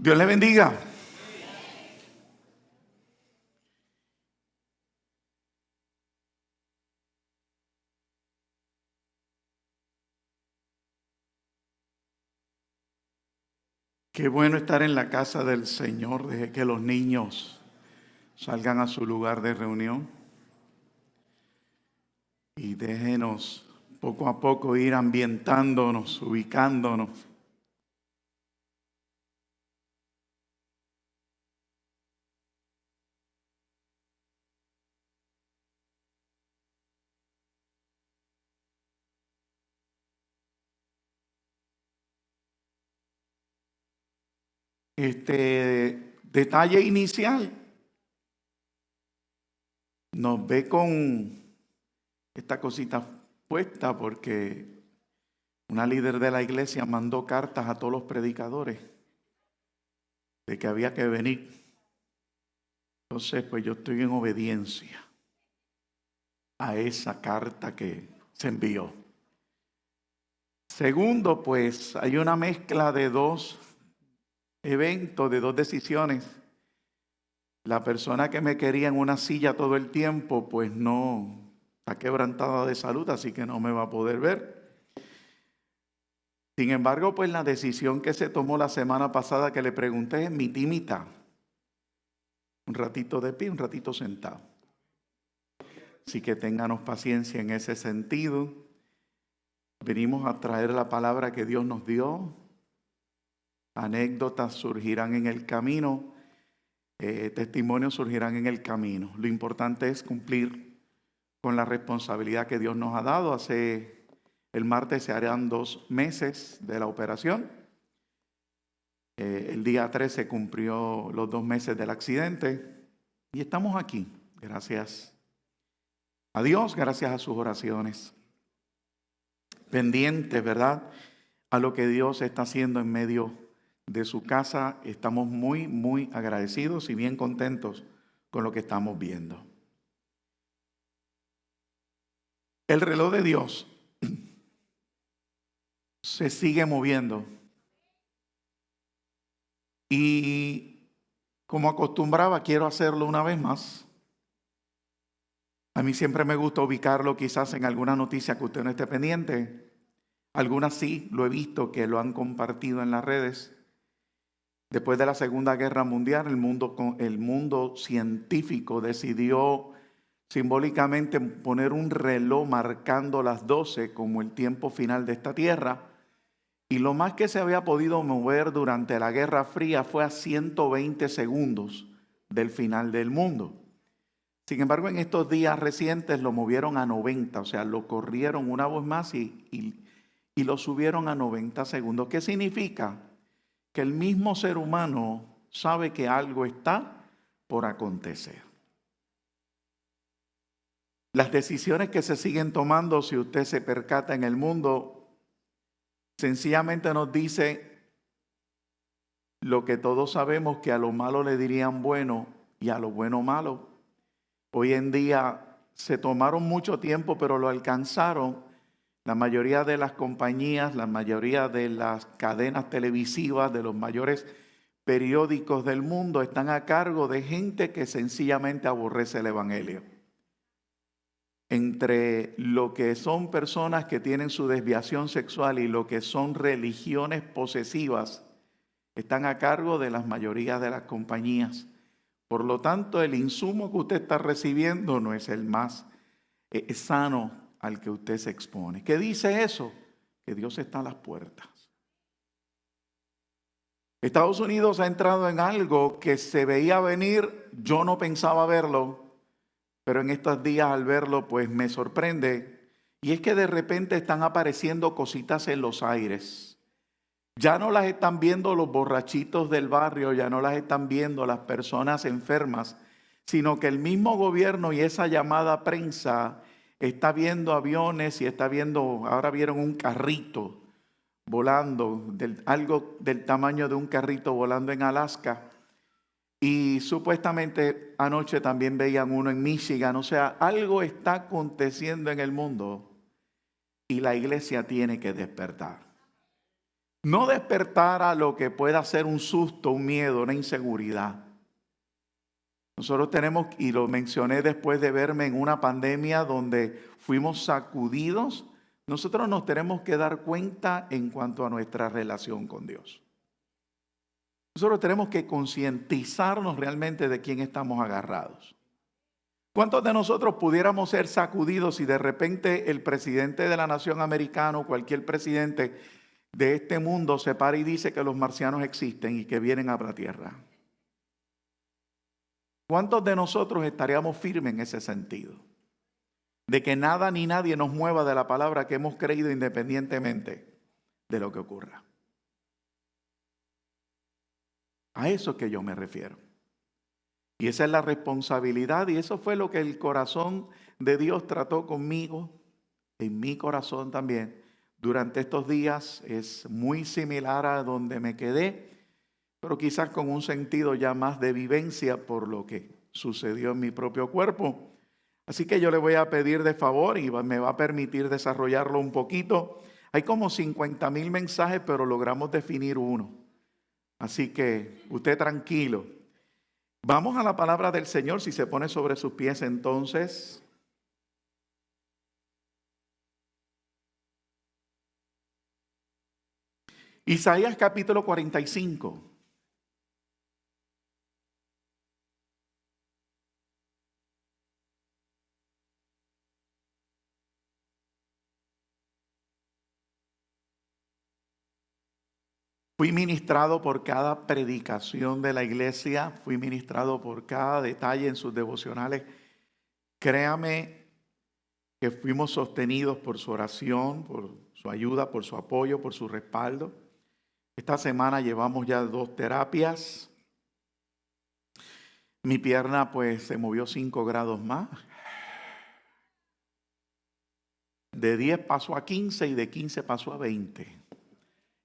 Dios le bendiga. Qué bueno estar en la casa del Señor. Deje que los niños salgan a su lugar de reunión y déjenos poco a poco ir ambientándonos, ubicándonos. Detalle inicial, nos ve con esta cosita puesta porque una líder de la iglesia mandó cartas a todos los predicadores de que había que venir. Entonces, pues yo estoy en obediencia a esa carta que se envió. Segundo, pues hay una mezcla de dos eventos, de dos decisiones. La persona que me quería en una silla todo el tiempo, pues no, está quebrantada de salud, así que no me va a poder ver. Sin embargo, pues la decisión que se tomó la semana pasada que le pregunté es mitad y mitad. Un ratito de pie, un ratito sentado. Así que ténganos paciencia en ese sentido. Venimos a traer la palabra que Dios nos dio. Anécdotas surgirán en el camino. Testimonios surgirán en el camino. Lo importante es cumplir con la responsabilidad que Dios nos ha dado. El martes se harán 2 meses de la operación. El día 3 se cumplió los 2 meses del accidente. Y estamos aquí. Gracias a Dios, gracias a sus oraciones. Pendientes, ¿verdad?, a lo que Dios está haciendo en medio de su casa. Estamos muy, muy agradecidos y bien contentos con lo que estamos viendo. El reloj de Dios se sigue moviendo. Y como acostumbraba, quiero hacerlo una vez más. A mí siempre me gusta ubicarlo quizás en alguna noticia que usted no esté pendiente. Algunas sí, lo he visto que lo han compartido en las redes. Después de la Segunda Guerra Mundial, el mundo científico decidió simbólicamente poner un reloj marcando las 12 como el tiempo final de esta tierra. Y lo más que se había podido mover durante la Guerra Fría fue a 120 segundos del final del mundo. Sin embargo, en estos días recientes lo movieron a 90, o sea, lo corrieron una vez más y lo subieron a 90 segundos. ¿Qué significa? Que el mismo ser humano sabe que algo está por acontecer. Las decisiones que se siguen tomando, si usted se percata en el mundo, sencillamente nos dice lo que todos sabemos, que a lo malo le dirían bueno y a lo bueno malo. Hoy en día se tomaron mucho tiempo, pero lo alcanzaron. La mayoría de las compañías, la mayoría de las cadenas televisivas, de los mayores periódicos del mundo están a cargo de gente que sencillamente aborrece el evangelio. Entre lo que son personas que tienen su desviación sexual y lo que son religiones posesivas, están a cargo de las mayorías de las compañías. Por lo tanto, el insumo que usted está recibiendo no es el más sano al que usted se expone. ¿Qué dice eso? Que Dios está a las puertas. Estados Unidos ha entrado en algo que se veía venir. Yo no pensaba verlo, pero en estos días al verlo pues me sorprende. Y es que de repente están apareciendo cositas en los aires. Ya no las están viendo los borrachitos del barrio, ya no las están viendo las personas enfermas, sino que el mismo gobierno y esa llamada prensa está viendo aviones y está viendo, ahora vieron un carrito volando, algo del tamaño de un carrito volando en Alaska. Y supuestamente anoche también veían uno en Michigan. O sea, algo está aconteciendo en el mundo y la iglesia tiene que despertar. no despertar a lo que pueda ser un susto, un miedo, una inseguridad. Nosotros tenemos, y lo mencioné después de verme en una pandemia donde fuimos sacudidos, nosotros nos tenemos que dar cuenta en cuanto a nuestra relación con Dios. Nosotros tenemos que concientizarnos realmente de quién estamos agarrados. ¿Cuántos de nosotros pudiéramos ser sacudidos si de repente el presidente de la nación americana o cualquier presidente de este mundo se para y dice que los marcianos existen y que vienen a la Tierra? ¿Cuántos de nosotros estaríamos firmes en ese sentido? De que nada ni nadie nos mueva de la palabra que hemos creído independientemente de lo que ocurra. A eso es que yo me refiero. Y esa es la responsabilidad, y eso fue lo que el corazón de Dios trató conmigo, en mi corazón también. Durante estos días es muy similar a donde me quedé, pero quizás con un sentido ya más de vivencia por lo que sucedió en mi propio cuerpo. Así que yo le voy a pedir de favor y me va a permitir desarrollarlo un poquito. Hay como 50,000 mensajes, pero logramos definir uno. Así que usted tranquilo. Vamos a la palabra del Señor, si se pone sobre sus pies entonces. Isaías capítulo 45. Fui ministrado por cada predicación de la iglesia, fui ministrado por cada detalle en sus devocionales. Créame que fuimos sostenidos por su oración, por su ayuda, por su apoyo, por su respaldo. Esta semana llevamos ya 2 terapias. Mi pierna pues se movió 5 grados más. De 10 pasó a 15 y de 15 pasó a 20.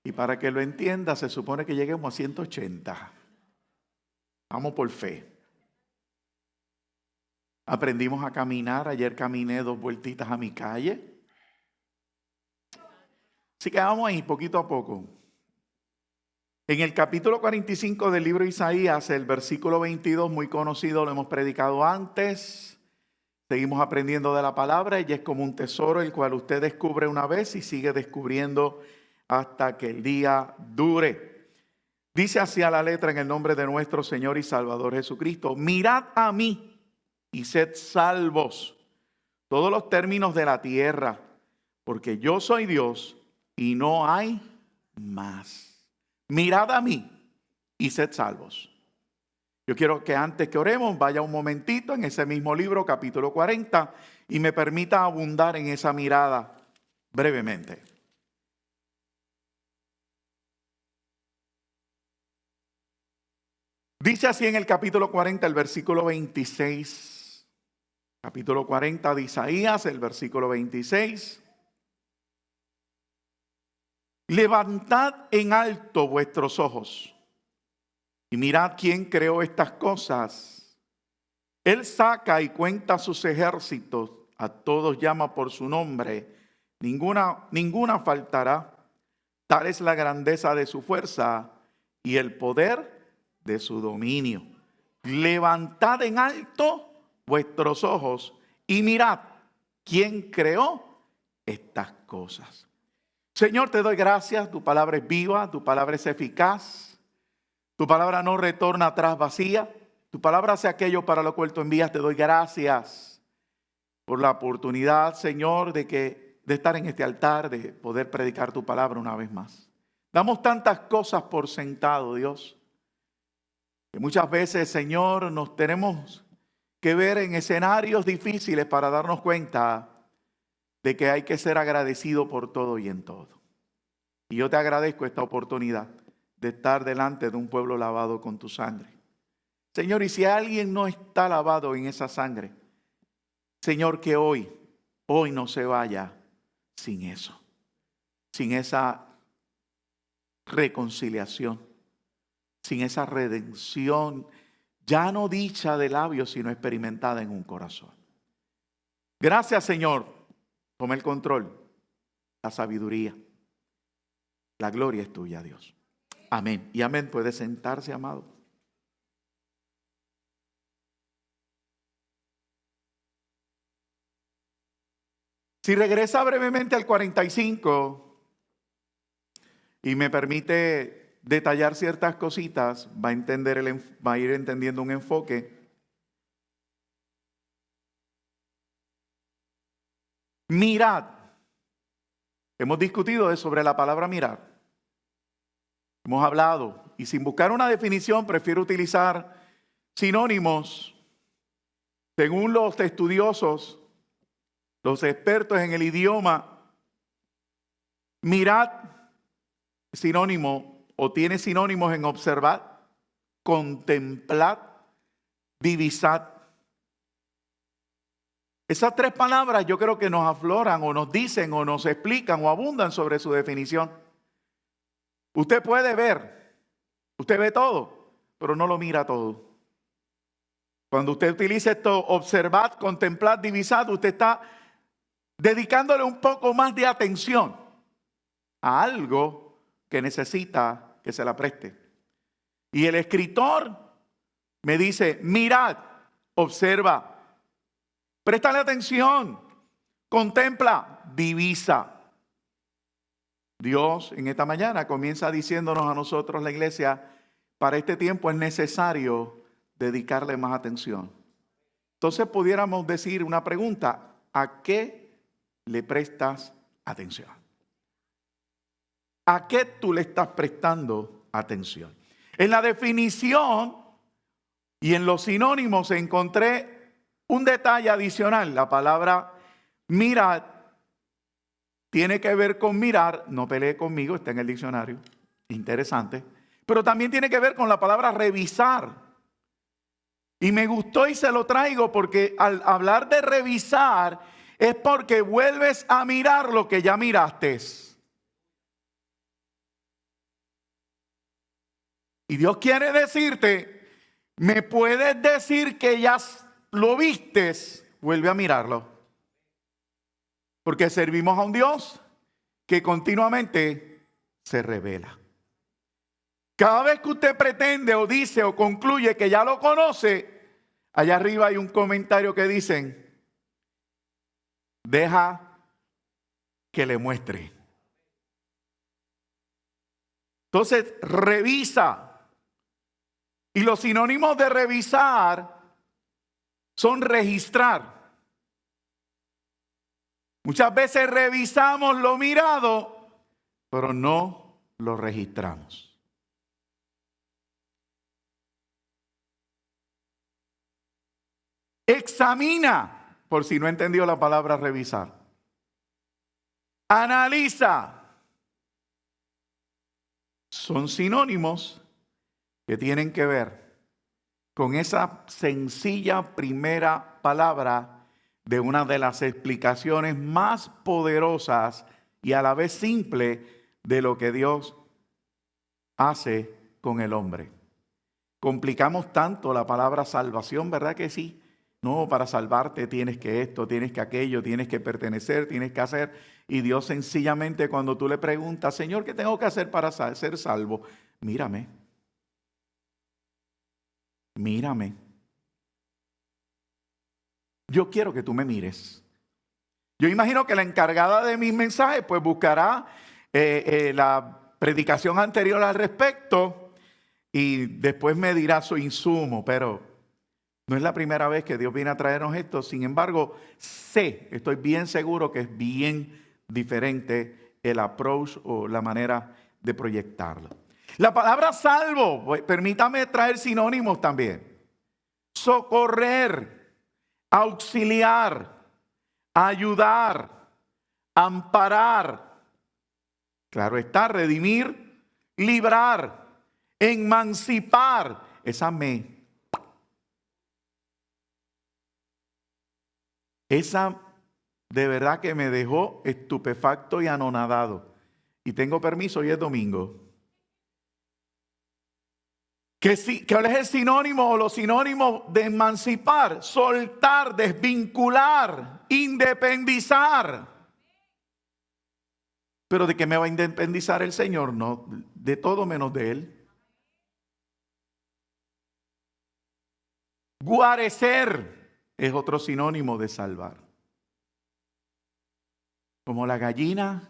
Y para que lo entienda, se supone que lleguemos a 180. Vamos por fe. Aprendimos a caminar. Ayer caminé 2 vueltitas a mi calle. Así que vamos ahí, poquito a poco. En el capítulo 45 del libro de Isaías, el versículo 22, muy conocido, lo hemos predicado antes. Seguimos aprendiendo de la palabra. Ella es como un tesoro, el cual usted descubre una vez y sigue descubriendo hasta que el día dure. Dice así a la letra, en el nombre de nuestro Señor y Salvador Jesucristo: mirad a mí y sed salvos todos los términos de la tierra, porque yo soy Dios y no hay más. Mirad a mí y sed salvos. Yo quiero que antes que oremos vaya un momentito en ese mismo libro, capítulo 40, y me permita abundar en esa mirada brevemente. Dice así en el capítulo 40, el versículo 26. Capítulo 40 de Isaías, el versículo 26. Levantad en alto vuestros ojos y mirad quién creó estas cosas. Él saca y cuenta sus ejércitos, a todos llama por su nombre. Ninguna faltará. Tal es la grandeza de su fuerza y el poder de su dominio. Levantad en alto vuestros ojos y mirad quién creó estas cosas. Señor, te doy gracias. Tu palabra es viva, tu palabra es eficaz. Tu palabra no retorna atrás vacía. Tu palabra hace aquello para lo cual tú envías. Te doy gracias por la oportunidad, Señor, de estar en este altar, de poder predicar tu palabra una vez más. Damos tantas cosas por sentado, Dios, que muchas veces, Señor, nos tenemos que ver en escenarios difíciles para darnos cuenta de que hay que ser agradecido por todo y en todo. Y yo te agradezco esta oportunidad de estar delante de un pueblo lavado con tu sangre. Señor, y si alguien no está lavado en esa sangre, Señor, que hoy no se vaya sin eso, sin esa reconciliación, sin esa redención, ya no dicha de labios, sino experimentada en un corazón. Gracias, Señor. Toma el control, la sabiduría. La gloria es tuya, Dios. Amén. Y amén. Puede sentarse, amado. Si regresa brevemente al 45 y me permite detallar ciertas cositas, va a ir entendiendo un enfoque. Mirad. Hemos discutido sobre la palabra mirar. Hemos hablado, y sin buscar una definición, prefiero utilizar sinónimos. Según los estudiosos, los expertos en el idioma, mirad, sinónimo, o tiene sinónimos en observad, contemplad, divisad. Esas tres palabras yo creo que nos afloran o nos dicen o nos explican o abundan sobre su definición. Usted puede ver, usted ve todo, pero no lo mira todo. Cuando usted utiliza esto, observad, contemplad, divisad, usted está dedicándole un poco más de atención a algo que necesita que se la preste. Y el escritor me dice, mirad, observa, préstale atención, contempla, divisa. Dios en esta mañana comienza diciéndonos a nosotros, la iglesia, para este tiempo es necesario dedicarle más atención. Entonces pudiéramos decir una pregunta, ¿a qué le prestas atención? ¿A qué tú le estás prestando atención? En la definición y en los sinónimos encontré un detalle adicional. La palabra mirad tiene que ver con mirar, no pelee conmigo, está en el diccionario, interesante. Pero también tiene que ver con la palabra revisar. Y me gustó y se lo traigo porque al hablar de revisar es porque vuelves a mirar lo que ya miraste. Y Dios quiere decirte, me puedes decir que ya lo vistes, vuelve a mirarlo. Porque servimos a un Dios que continuamente se revela. Cada vez que usted pretende o dice o concluye que ya lo conoce, allá arriba hay un comentario que dicen, deja que le muestre. Entonces, revisa. Y los sinónimos de revisar son registrar. Muchas veces revisamos lo mirado, pero no lo registramos. Examina, por si no entendió la palabra revisar. Analiza. Son sinónimos que tienen que ver con esa sencilla primera palabra de una de las explicaciones más poderosas y a la vez simple de lo que Dios hace con el hombre. Complicamos tanto la palabra salvación, ¿verdad que sí? No, para salvarte tienes que esto, tienes que aquello, tienes que pertenecer, tienes que hacer. Y Dios sencillamente cuando tú le preguntas, Señor, ¿qué tengo que hacer para ser salvo? Mírame. Mírame. Yo quiero que tú me mires. Yo imagino que la encargada de mis mensajes pues buscará la predicación anterior al respecto y después me dirá su insumo, pero no es la primera vez que Dios viene a traernos esto. Sin embargo, estoy bien seguro que es bien diferente el approach o la manera de proyectarlo. La palabra salvo, permítame traer sinónimos también. Socorrer, auxiliar, ayudar, amparar. Claro está, redimir, librar, emancipar. Esa de verdad que me dejó estupefacto y anonadado. Y tengo permiso, hoy es domingo. ¿Cuál es el sinónimo o los sinónimos de emancipar? Soltar, desvincular, independizar. Pero ¿de qué me va a independizar el Señor? No, de todo menos de Él. Guarecer es otro sinónimo de salvar. Como la gallina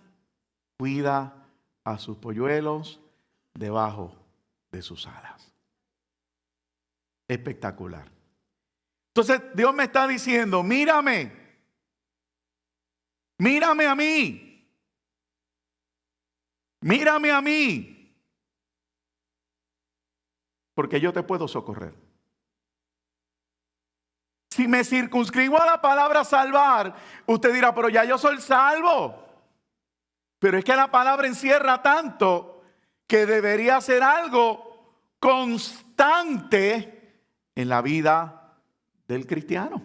cuida a sus polluelos debajo de sus alas. Espectacular. Entonces Dios me está diciendo, mírame a mí. Mírame a mí, porque yo te puedo socorrer. Si me circunscribo a la palabra salvar, usted dirá, pero ya yo soy salvo. Pero es que la palabra encierra tanto que debería ser algo constante en la vida del cristiano.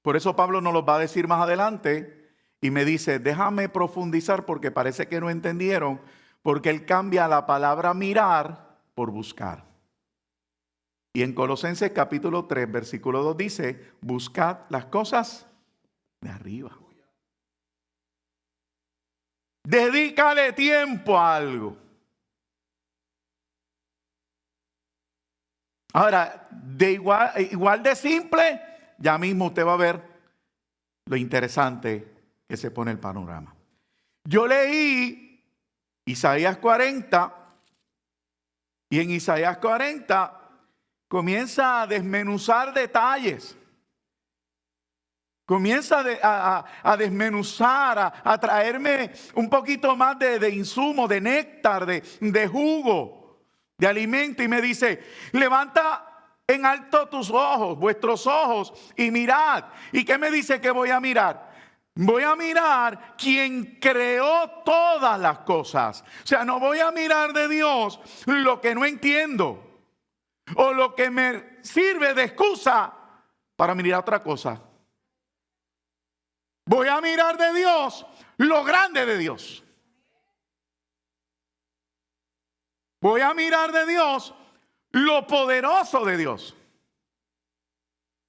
Por eso Pablo nos lo va a decir más adelante. Y me dice, déjame profundizar porque parece que no entendieron, porque él cambia la palabra mirar por buscar. Y en Colosenses capítulo 3, versículo 2 dice, buscad las cosas de arriba. Dedícale tiempo a algo. Ahora, igual de simple, ya mismo usted va a ver lo interesante que se pone el panorama. Yo leí Isaías 40 y en Isaías 40 comienza a desmenuzar detalles. Comienza a desmenuzar, a traerme un poquito más de insumo, de néctar, de jugo, de alimento. Y me dice, levanta en alto tus ojos, vuestros ojos, y mirad. ¿Y qué me dice que voy a mirar? Voy a mirar quien creó todas las cosas. O sea, no voy a mirar de Dios lo que no entiendo o lo que me sirve de excusa para mirar otra cosa. Voy a mirar de Dios lo grande de Dios. Voy a mirar de Dios lo poderoso de Dios.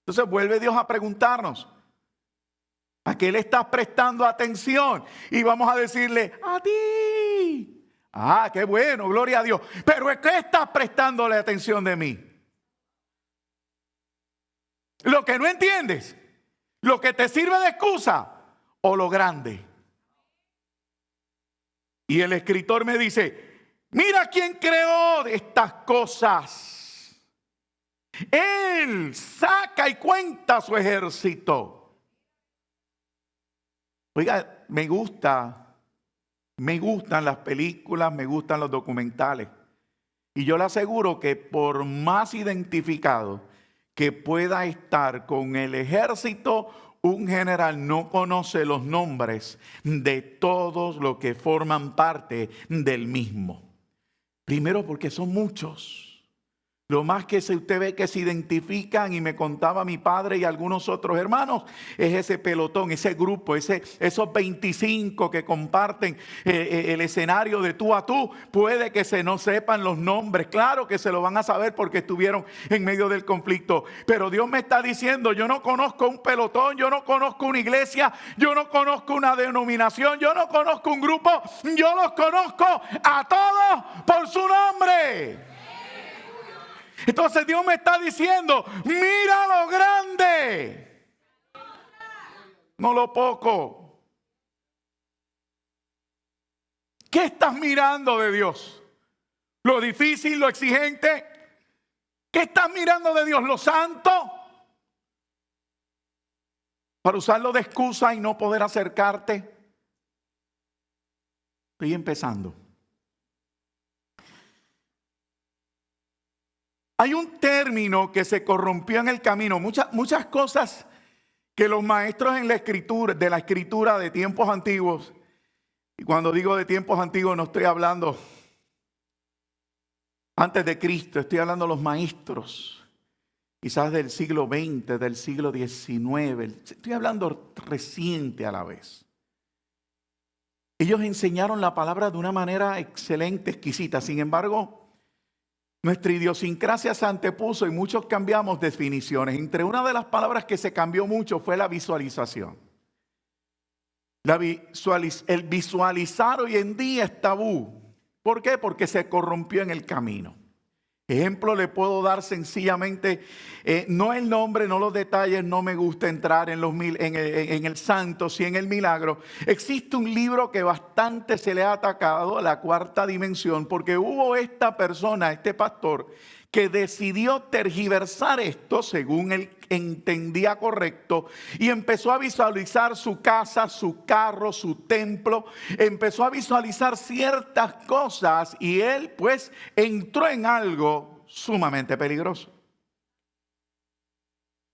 Entonces vuelve Dios a preguntarnos, ¿a qué le estás prestando atención? Y vamos a decirle, a ti. Ah, qué bueno, gloria a Dios. Pero ¿a qué estás prestándole atención de mí? Lo que no entiendes, lo que te sirve de excusa o lo grande. Y el escritor me dice, mira quién creó estas cosas. Él saca y cuenta su ejército. Oiga, me gustan las películas, me gustan los documentales. Y yo le aseguro que por más identificado que pueda estar con el ejército, un general no conoce los nombres de todos los que forman parte del mismo. Primero porque son muchos. Lo más que usted ve que se identifican, y me contaba mi padre y algunos otros hermanos, es ese pelotón, ese grupo, esos 25 que comparten el escenario de tú a tú. Puede que se no sepan los nombres, claro que se lo van a saber porque estuvieron en medio del conflicto. Pero Dios me está diciendo, yo no conozco un pelotón, yo no conozco una iglesia, yo no conozco una denominación, yo no conozco un grupo, yo los conozco a todos por su nombre. Entonces Dios me está diciendo, mira lo grande, no lo poco. ¿Qué estás mirando de Dios? ¿Lo difícil, lo exigente? ¿Qué estás mirando de Dios? ¿Lo santo? Para usarlo de excusa y no poder acercarte. Estoy empezando. Hay un término que se corrompió en el camino. Muchas cosas que los maestros en la escritura, de la escritura de tiempos antiguos, y cuando digo de tiempos antiguos no estoy hablando antes de Cristo, estoy hablando de los maestros, quizás del siglo XX, del siglo XIX, estoy hablando reciente a la vez. Ellos enseñaron la palabra de una manera excelente, exquisita. Sin embargo, nuestra idiosincrasia se antepuso y muchos cambiamos definiciones. Entre una de las palabras que se cambió mucho fue la visualización. El visualizar hoy en día es tabú. ¿Por qué? Porque se corrompió en el camino. Ejemplo le puedo dar sencillamente, no el nombre, no los detalles, no me gusta entrar en el santo, sí en el milagro. Existe un libro que bastante se le ha atacado, La Cuarta Dimensión, porque hubo esta persona, este pastor, que decidió tergiversar esto según él entendía correcto y empezó a visualizar su casa, su carro, su templo, empezó a visualizar ciertas cosas y él pues entró en algo sumamente peligroso.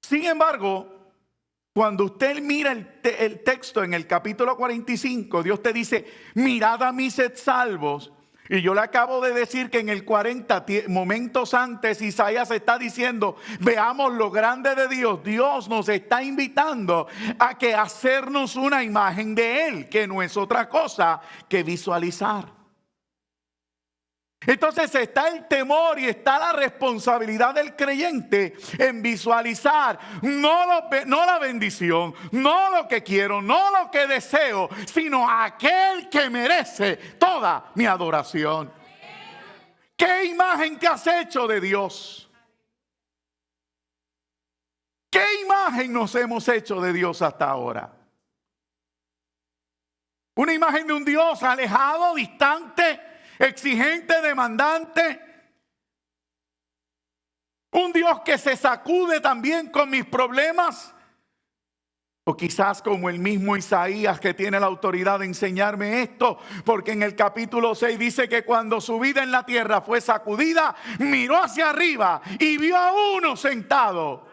Sin embargo, cuando usted mira el texto en el capítulo 45, Dios te dice, mirad a mí, sed salvos. Y yo le acabo de decir que en el 40, momentos antes, Isaías está diciendo, veamos lo grande de Dios. Dios nos está invitando a que hacernos una imagen de Él, que no es otra cosa que visualizar. Entonces está el temor y está la responsabilidad del creyente en visualizar no la bendición, no lo que quiero, no lo que deseo, sino aquel que merece toda mi adoración. ¿Qué imagen que has hecho de Dios? ¿Qué imagen nos hemos hecho de Dios hasta ahora? Una imagen de un Dios alejado, distante, exigente, demandante. Un Dios que se sacude también con mis problemas. O quizás como el mismo Isaías, que tiene la autoridad de enseñarme esto, porque en el capítulo 6 dice que cuando su vida en la tierra fue sacudida, miró hacia arriba y vio a uno sentado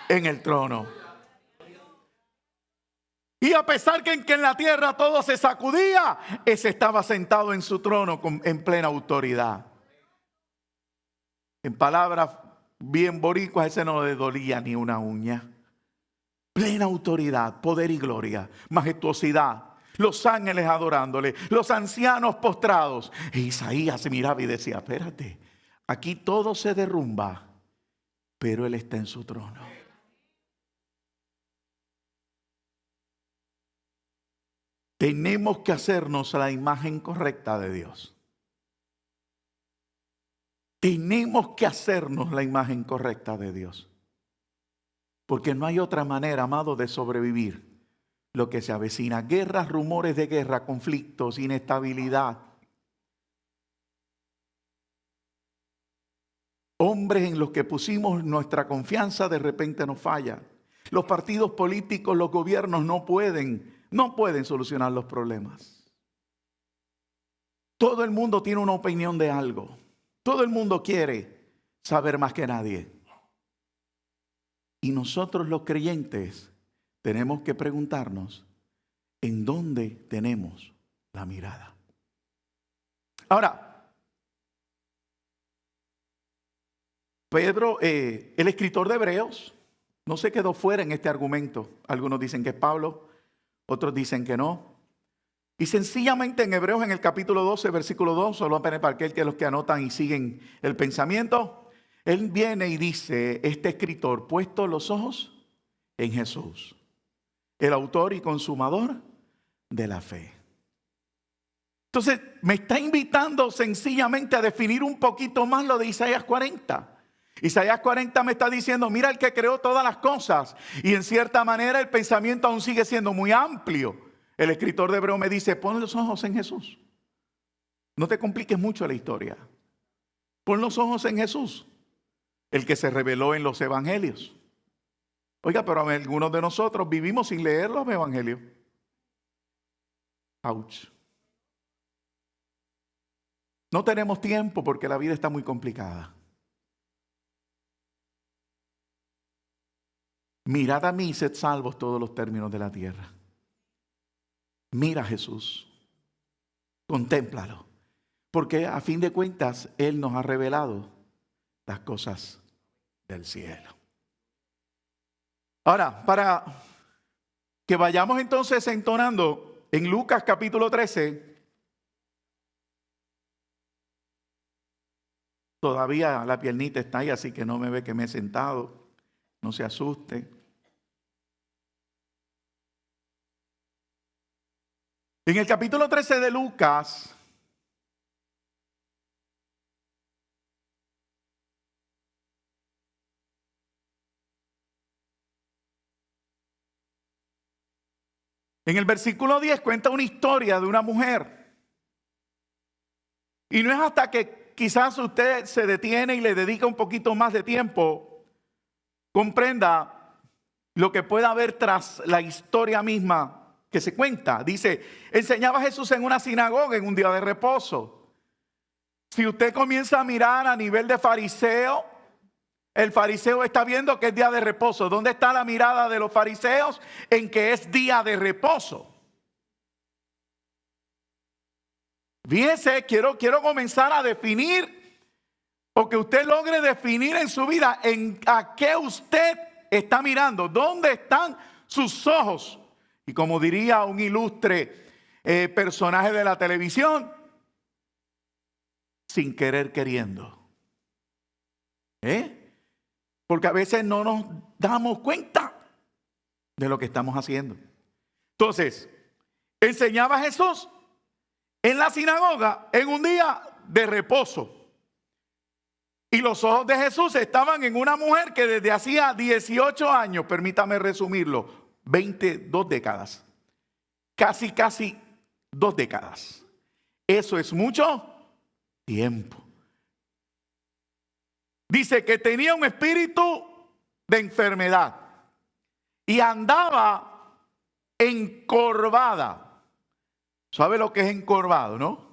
en el trono. Y a pesar que en la tierra todo se sacudía, ese estaba sentado en su trono en plena autoridad. En palabras bien boricuas, ese no le dolía ni una uña. Plena autoridad, poder y gloria, majestuosidad. Los ángeles adorándole, los ancianos postrados. E Isaías se miraba y decía, espérate, aquí todo se derrumba, pero Él está en su trono. Tenemos que hacernos la imagen correcta de Dios. Tenemos que hacernos la imagen correcta de Dios. Porque no hay otra manera, amado, de sobrevivir lo que se avecina. Guerras, rumores de guerra, conflictos, inestabilidad. Hombres en los que pusimos nuestra confianza de repente nos fallan. Los partidos políticos, los gobiernos no pueden solucionar los problemas. Todo el mundo tiene una opinión de algo. Todo el mundo quiere saber más que nadie. Y nosotros los creyentes tenemos que preguntarnos en dónde tenemos la mirada. Ahora, Pedro, el escritor de Hebreos, no se quedó fuera en este argumento. Algunos dicen que es Pablo, otros dicen que no. Y sencillamente en Hebreos, en el capítulo 12, versículo 2, solo apenas para aquel que los que anotan y siguen el pensamiento, él viene y dice, este escritor, puesto los ojos en Jesús, el autor y consumador de la fe. Entonces, me está invitando sencillamente a definir un poquito más lo de Isaías 40. Isaías 40 me está diciendo, mira el que creó todas las cosas. Y en cierta manera el pensamiento aún sigue siendo muy amplio. El escritor de Hebreo me dice, pon los ojos en Jesús. No te compliques mucho la historia. Pon los ojos en Jesús, el que se reveló en los evangelios. Oiga, pero algunos de nosotros vivimos sin leer los evangelios. Ouch. No tenemos tiempo porque la vida está muy complicada. Mirad a mí y sed salvos todos los términos de la tierra. Mira a Jesús. Contémplalo. Porque a fin de cuentas, Él nos ha revelado las cosas del cielo. Ahora, para que vayamos entonces entonando en Lucas capítulo 13. Todavía la piernita está ahí, así que no me ve que me he sentado. No se asuste. En el capítulo 13 de Lucas, en el versículo 10 cuenta una historia de una mujer. Y no es hasta que quizás usted se detiene y le dedica un poquito más de tiempo, comprenda lo que pueda haber tras la historia misma que se cuenta. Dice, enseñaba Jesús en una sinagoga en un día de reposo. Si usted comienza a mirar a nivel de fariseo, el fariseo está viendo que es día de reposo. ¿Dónde está la mirada de los fariseos? En que es día de reposo. Fíjese, quiero comenzar a definir, o que usted logre definir en su vida en a qué usted está mirando. ¿Dónde están sus ojos? Y como diría un ilustre personaje de la televisión, sin querer queriendo. Porque a veces no nos damos cuenta de lo que estamos haciendo. Entonces, enseñaba Jesús en la sinagoga en un día de reposo. Y los ojos de Jesús estaban en una mujer que desde hacía 18 años, permítame resumirlo, 2 décadas. Casi 2 décadas. Eso es mucho tiempo. Dice que tenía un espíritu de enfermedad y andaba encorvada. ¿Sabe lo que es encorvado, no?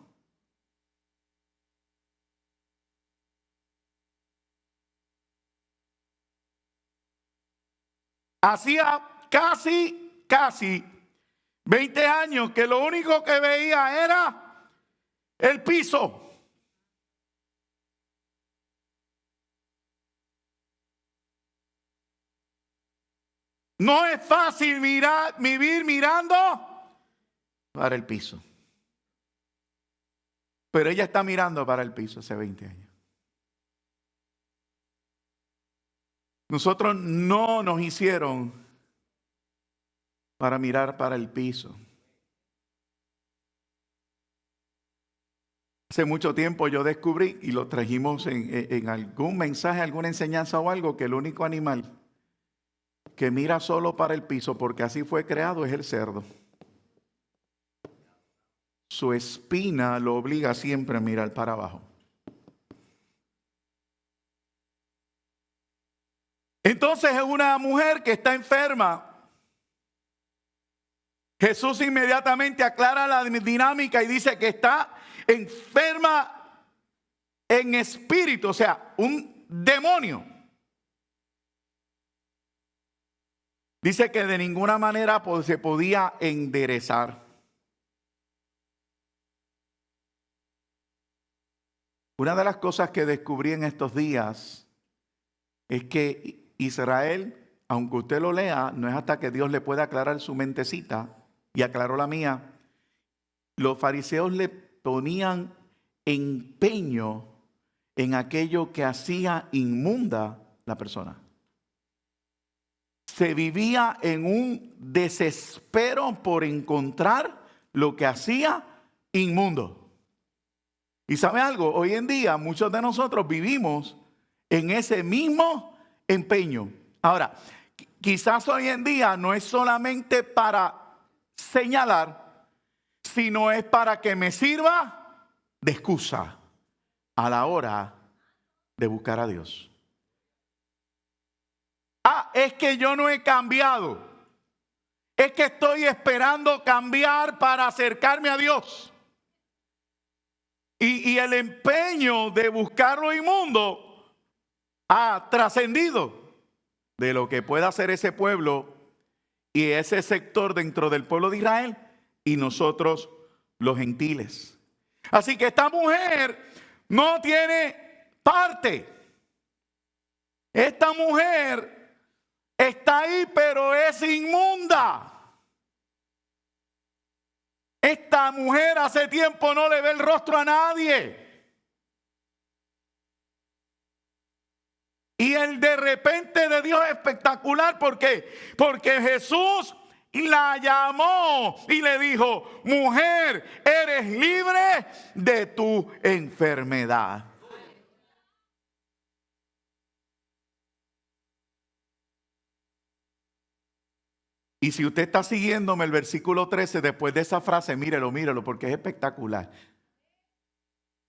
Hacía casi 20 años que lo único que veía era el piso. No es fácil vivir mirando para el piso. Pero ella está mirando para el piso hace 20 años. Nosotros no nos hicieron para mirar para el piso. Hace mucho tiempo yo descubrí, y lo trajimos en algún mensaje, alguna enseñanza o algo, que el único animal que mira solo para el piso, porque así fue creado, es el cerdo. Su espina lo obliga siempre a mirar para abajo. Entonces es una mujer que está enferma. Jesús inmediatamente aclara la dinámica y dice que está enferma en espíritu, o sea, un demonio. Dice que de ninguna manera se podía enderezar. Una de las cosas que descubrí en estos días es que Israel, aunque usted lo lea, no es hasta que Dios le pueda aclarar su mentecita, y aclaró la mía. Los fariseos le ponían empeño en aquello que hacía inmunda la persona. Se vivía en un desespero por encontrar lo que hacía inmundo. Y ¿sabe algo? Hoy en día muchos de nosotros vivimos en ese mismo empeño. Ahora, quizás hoy en día no es solamente para señalar, sino es para que me sirva de excusa a la hora de buscar a Dios. Es que yo no he cambiado. Es que estoy esperando cambiar para acercarme a Dios. Y el empeño de buscar lo inmundo ha trascendido de lo que pueda hacer ese pueblo y ese sector dentro del pueblo de Israel y nosotros los gentiles. Así que esta mujer no tiene parte. Esta mujer está ahí, pero es inmunda. Esta mujer hace tiempo no le ve el rostro a nadie. Y el de repente de Dios es espectacular. ¿Por qué? Porque Jesús Y la llamó y le dijo: mujer, eres libre de tu enfermedad. Y si usted está siguiéndome el versículo 13, después de esa frase, mírelo, porque es espectacular.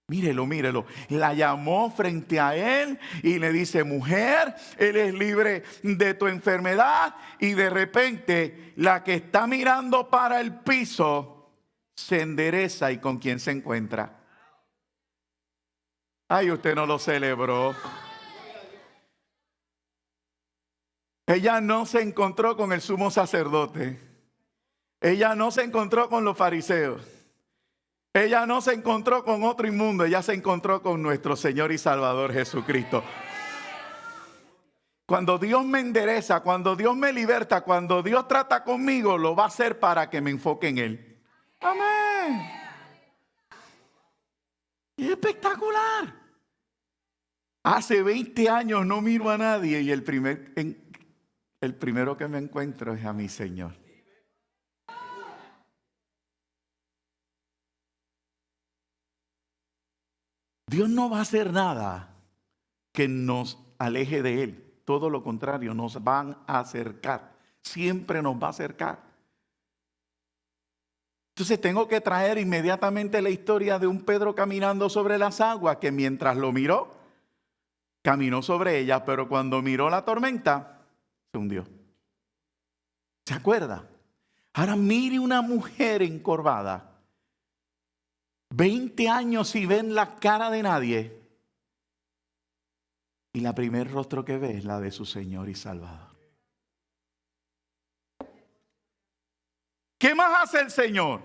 Mírelo. La llamó frente a él y le dice: mujer, eres libre de tu enfermedad. Y de repente, la que está mirando para el piso se endereza. ¿Y con quién se encuentra? Ay, usted no lo celebró. Ella no se encontró con el sumo sacerdote. Ella no se encontró con los fariseos. Ella no se encontró con otro inmundo. Ella se encontró con nuestro Señor y Salvador Jesucristo. Cuando Dios me endereza, cuando Dios me liberta, cuando Dios trata conmigo, lo va a hacer para que me enfoque en Él. Amén. Es espectacular. Hace 20 años no miro a nadie y el primero que me encuentro es a mi Señor. Dios no va a hacer nada que nos aleje de Él. Todo lo contrario, nos van a acercar. Siempre nos va a acercar. Entonces tengo que traer inmediatamente la historia de un Pedro caminando sobre las aguas, que mientras lo miró, caminó sobre ellas, pero cuando miró la tormenta, se hundió. ¿Se acuerda? Ahora mire una mujer encorvada. 20 años y ven la cara de nadie. Y la primer rostro que ve es la de su Señor y Salvador. ¿Qué más hace el Señor?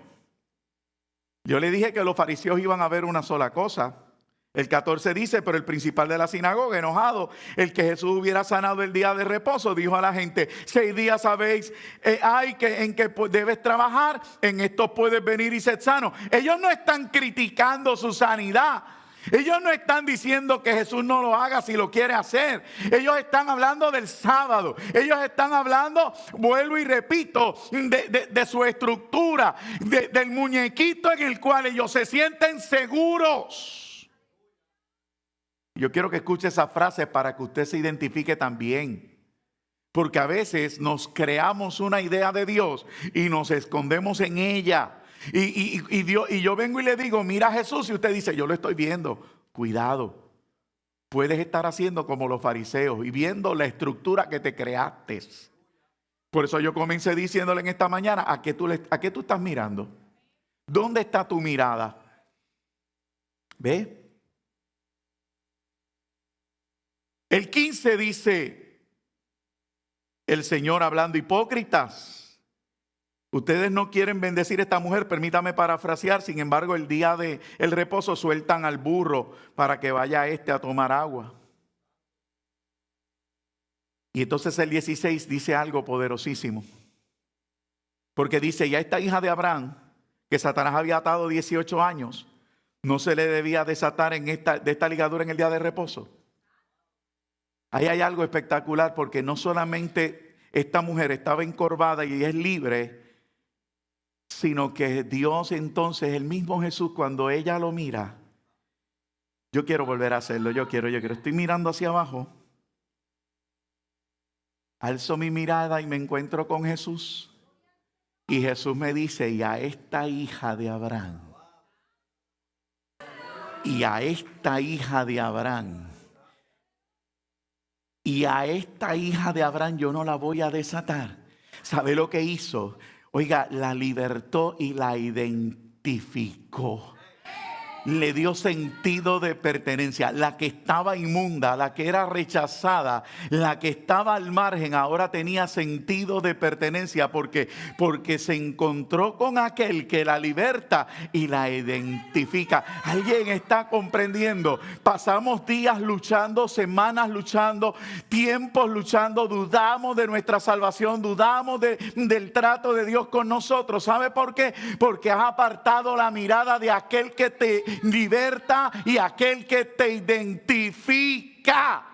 Yo le dije que los fariseos iban a ver una sola cosa. El 14 dice: pero el principal de la sinagoga, enojado, el que Jesús hubiera sanado el día de reposo, dijo a la gente: 6 días sabéis en que debes trabajar, en estos puedes venir y ser sano. Ellos no están criticando su sanidad. Ellos no están diciendo que Jesús no lo haga si lo quiere hacer. Ellos están hablando del sábado. Ellos están hablando, vuelvo y repito, de su estructura, del muñequito en el cual ellos se sienten seguros. Yo quiero que escuche esa frase para que usted se identifique también. Porque a veces nos creamos una idea de Dios y nos escondemos en ella. Y yo vengo y le digo: mira a Jesús, y usted dice: yo lo estoy viendo. Cuidado. Puedes estar haciendo como los fariseos y viendo la estructura que te creaste. Por eso yo comencé diciéndole en esta mañana: ¿a qué tú estás mirando? ¿Dónde está tu mirada? ¿Ve? El 15 dice el Señor hablando: hipócritas, ustedes no quieren bendecir a esta mujer. Permítame parafrasear. Sin embargo, el día del reposo sueltan al burro para que vaya a tomar agua. Y entonces el 16 dice algo poderosísimo. Porque dice: y a esta hija de Abraham, que Satanás había atado 18 años, no se le debía desatar de esta ligadura en el día de reposo. Ahí hay algo espectacular, porque no solamente esta mujer estaba encorvada y es libre, sino que Dios entonces, el mismo Jesús, cuando ella lo mira, yo quiero volver a hacerlo, yo quiero, estoy mirando hacia abajo, alzo mi mirada y me encuentro con Jesús, y Jesús me dice: y a esta hija de Abraham, y a esta hija de Abraham, y a esta hija de Abraham yo no la voy a desatar. ¿Sabe lo que hizo? Oiga, la libertó y la identificó. Le dio sentido de pertenencia. La que estaba inmunda, la que era rechazada, la que estaba al margen, ahora tenía sentido de pertenencia porque se encontró con aquel que la liberta y la identifica. ¿Alguien está comprendiendo? Pasamos días luchando, semanas luchando, tiempos luchando, dudamos de nuestra salvación, dudamos del trato de Dios con nosotros. ¿Sabe por qué? Porque has apartado la mirada de aquel que te liberta y aquel que te identifica.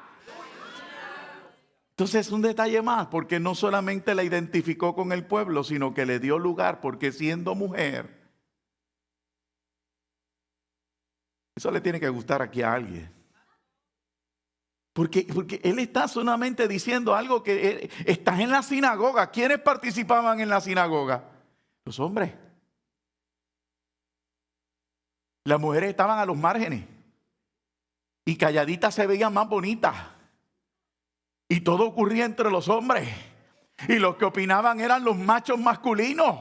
Entonces es un detalle más, porque no solamente la identificó con el pueblo, sino que le dio lugar, porque siendo mujer, eso le tiene que gustar aquí a alguien. Porque él está solamente diciendo algo que estás en la sinagoga. ¿Quiénes participaban en la sinagoga? Los hombres. Las mujeres estaban a los márgenes y calladitas se veían más bonitas. Y todo ocurría entre los hombres. Y los que opinaban eran los machos masculinos.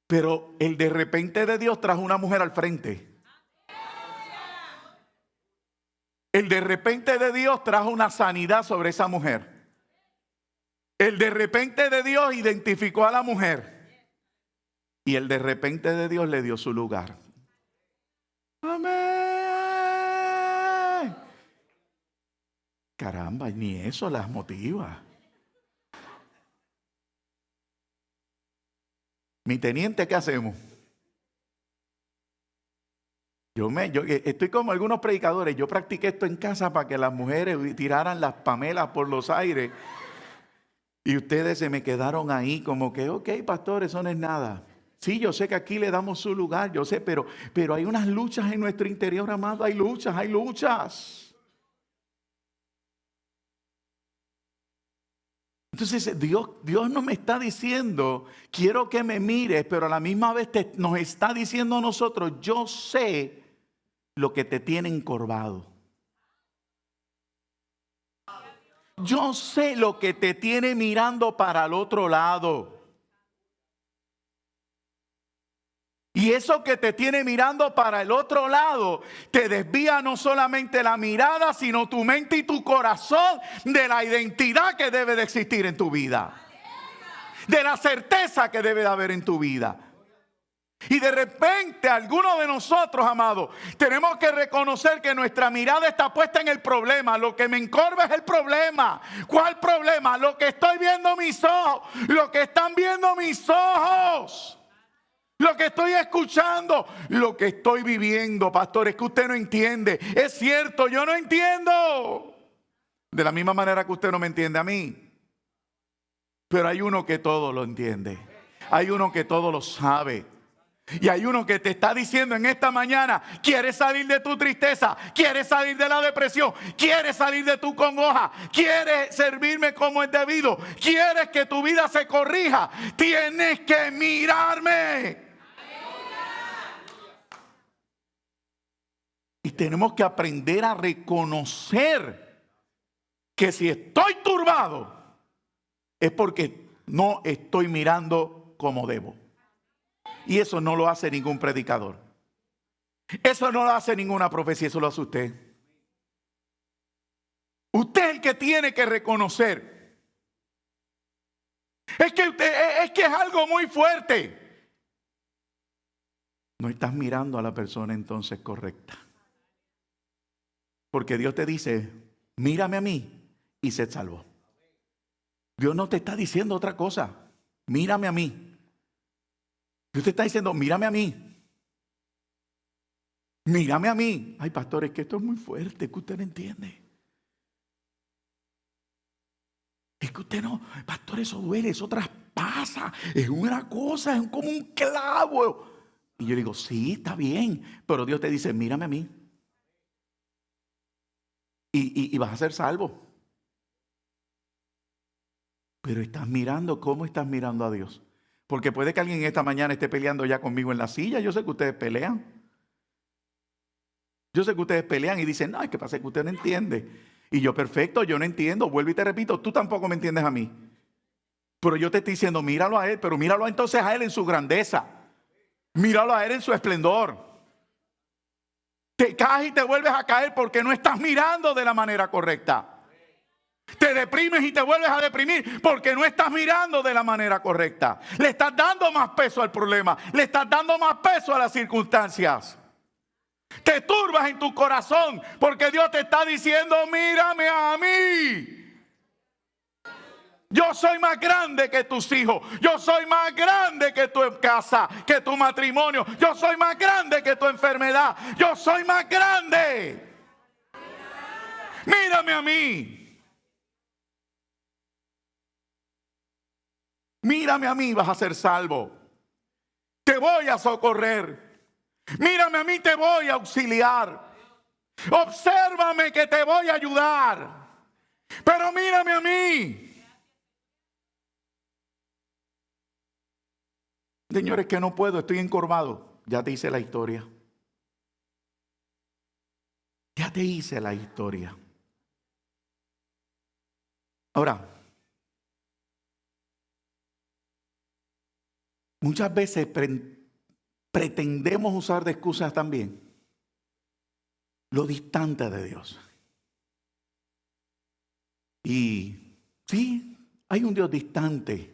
Pero el de repente de Dios trajo una mujer al frente. El de repente de Dios trajo una sanidad sobre esa mujer. El de repente de Dios identificó a la mujer. Y el de repente de Dios le dio su lugar. Amén. Caramba, ni eso las motiva. Mi teniente, ¿qué hacemos? Yo estoy como algunos predicadores. Yo practiqué esto en casa para que las mujeres tiraran las pamelas por los aires. Y ustedes se me quedaron ahí como que, ok, pastor, eso no es nada. Sí, yo sé que aquí le damos su lugar, yo sé, pero hay unas luchas en nuestro interior, amado. Hay luchas. Entonces Dios no me está diciendo, quiero que me mires, pero a la misma vez nos está diciendo a nosotros, yo sé lo que te tiene encorvado. Yo sé lo que te tiene mirando para el otro lado. Y eso que te tiene mirando para el otro lado te desvía no solamente la mirada, sino tu mente y tu corazón de la identidad que debe de existir en tu vida. De la certeza que debe de haber en tu vida. Y de repente algunos de nosotros, amados, tenemos que reconocer que nuestra mirada está puesta en el problema. Lo que me encorva es el problema. ¿Cuál problema? Lo que estoy viendo mis ojos. Lo que están viendo mis ojos. Lo que estoy escuchando, lo que estoy viviendo, pastor, es que usted no entiende. Es cierto, yo no entiendo. De la misma manera que usted no me entiende a mí. Pero hay uno que todo lo entiende. Hay uno que todo lo sabe. Y hay uno que te está diciendo en esta mañana, quieres salir de tu tristeza, quieres salir de la depresión, quieres salir de tu congoja, quieres servirme como es debido, quieres que tu vida se corrija, tienes que mirarme. Y tenemos que aprender a reconocer que si estoy turbado es porque no estoy mirando como debo. Y eso no lo hace ningún predicador. Eso no lo hace ninguna profecía, eso lo hace usted. Usted es el que tiene que reconocer. Es que es algo muy fuerte. No estás mirando a la persona entonces correcta. Porque Dios te dice, mírame a mí y sé salvo. Dios no te está diciendo otra cosa. Mírame a mí. Dios te está diciendo, mírame a mí. Mírame a mí. Ay, pastor, es que esto es muy fuerte, que usted no entiende. Es que usted no, pastor, eso duele, eso traspasa. Es una cosa, es como un clavo. Y yo digo, sí, está bien. Pero Dios te dice, mírame a mí. Y vas a ser salvo. Pero estás mirando, ¿cómo estás mirando a Dios? Porque puede que alguien esta mañana esté peleando ya conmigo en la silla. Yo sé que ustedes pelean. Yo sé que ustedes pelean y dicen, no, es que pasa que usted no entiende. Y yo, perfecto, yo no entiendo. Vuelvo y te repito, tú tampoco me entiendes a mí. Pero yo te estoy diciendo, míralo a Él, pero míralo entonces a Él en su grandeza. Míralo a Él en su esplendor. Te caes y te vuelves a caer porque no estás mirando de la manera correcta. Te deprimes y te vuelves a deprimir porque no estás mirando de la manera correcta. Le estás dando más peso al problema. Le estás dando más peso a las circunstancias. Te turbas en tu corazón porque Dios te está diciendo, mírame a mí. Yo soy más grande que tus hijos. Yo soy más grande que tu casa, que tu matrimonio. Yo soy más grande que tu enfermedad. Yo soy más grande. Mírame a mí. Mírame a mí, vas a ser salvo. Te voy a socorrer. Mírame a mí, te voy a auxiliar. Obsérvame que te voy a ayudar. Pero mírame a mí. Señores, que no puedo, estoy encorvado. Ya te hice la historia. Ya te hice la historia. Ahora, muchas veces pretendemos usar de excusas también lo distante de Dios. Y sí, hay un Dios distante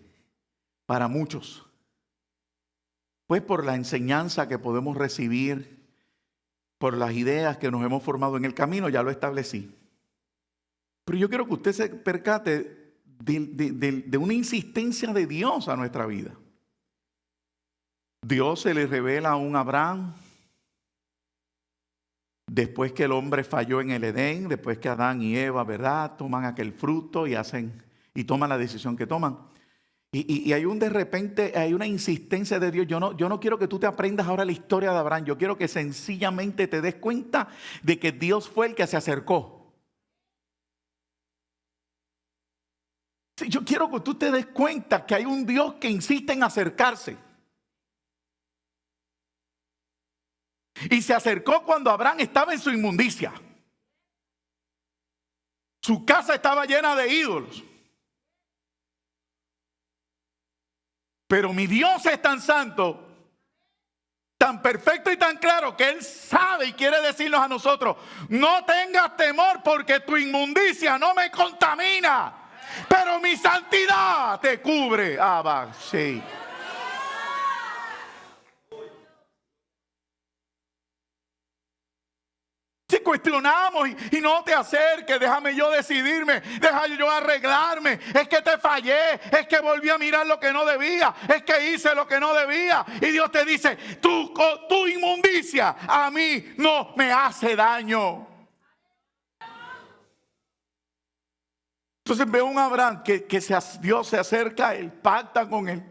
para muchos. Pues por la enseñanza que podemos recibir, por las ideas que nos hemos formado en el camino, ya lo establecí. Pero yo quiero que usted se percate de una insistencia de Dios a nuestra vida. Dios se le revela a un Abraham después que el hombre falló en el Edén, después que Adán y Eva, ¿verdad?, toman aquel fruto y toman la decisión que toman. Y hay de repente, hay una insistencia de Dios. Yo no quiero que tú te aprendas ahora la historia de Abraham. Yo quiero que sencillamente te des cuenta de que Dios fue el que se acercó. Sí, yo quiero que tú te des cuenta que hay un Dios que insiste en acercarse. Y se acercó cuando Abraham estaba en su inmundicia. Su casa estaba llena de ídolos. Pero mi Dios es tan santo, tan perfecto y tan claro que Él sabe y quiere decirnos a nosotros: no tengas temor porque tu inmundicia no me contamina, pero mi santidad te cubre. Abba, sí. Si cuestionamos y no te acerques, déjame yo decidirme, déjame yo arreglarme, es que te fallé, es que volví a mirar lo que no debía, es que hice lo que no debía. Y Dios te dice: tu inmundicia a mí no me hace daño. Entonces veo un Abraham que Dios se acerca a él, pacta con él,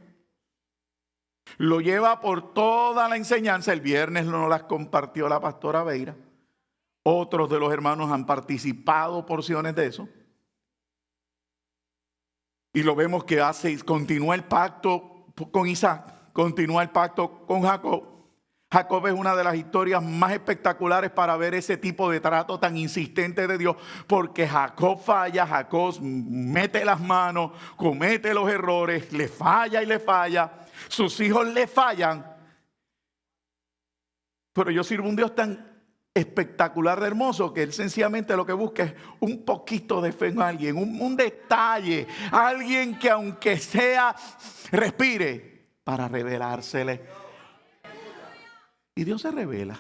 lo lleva por toda la enseñanza. El viernes no las compartió la pastora Beira. Otros de los hermanos han participado porciones de eso. Y lo vemos que continúa el pacto con Isaac, continúa el pacto con Jacob. Jacob es una de las historias más espectaculares para ver ese tipo de trato tan insistente de Dios, porque Jacob falla, Jacob mete las manos, comete los errores, le falla y le falla, sus hijos le fallan. Pero yo sirvo un Dios tan espectacular, de hermoso, que Él sencillamente lo que busca es un poquito de fe en alguien, un detalle, alguien que aunque sea respire para revelársele. Y Dios se revela.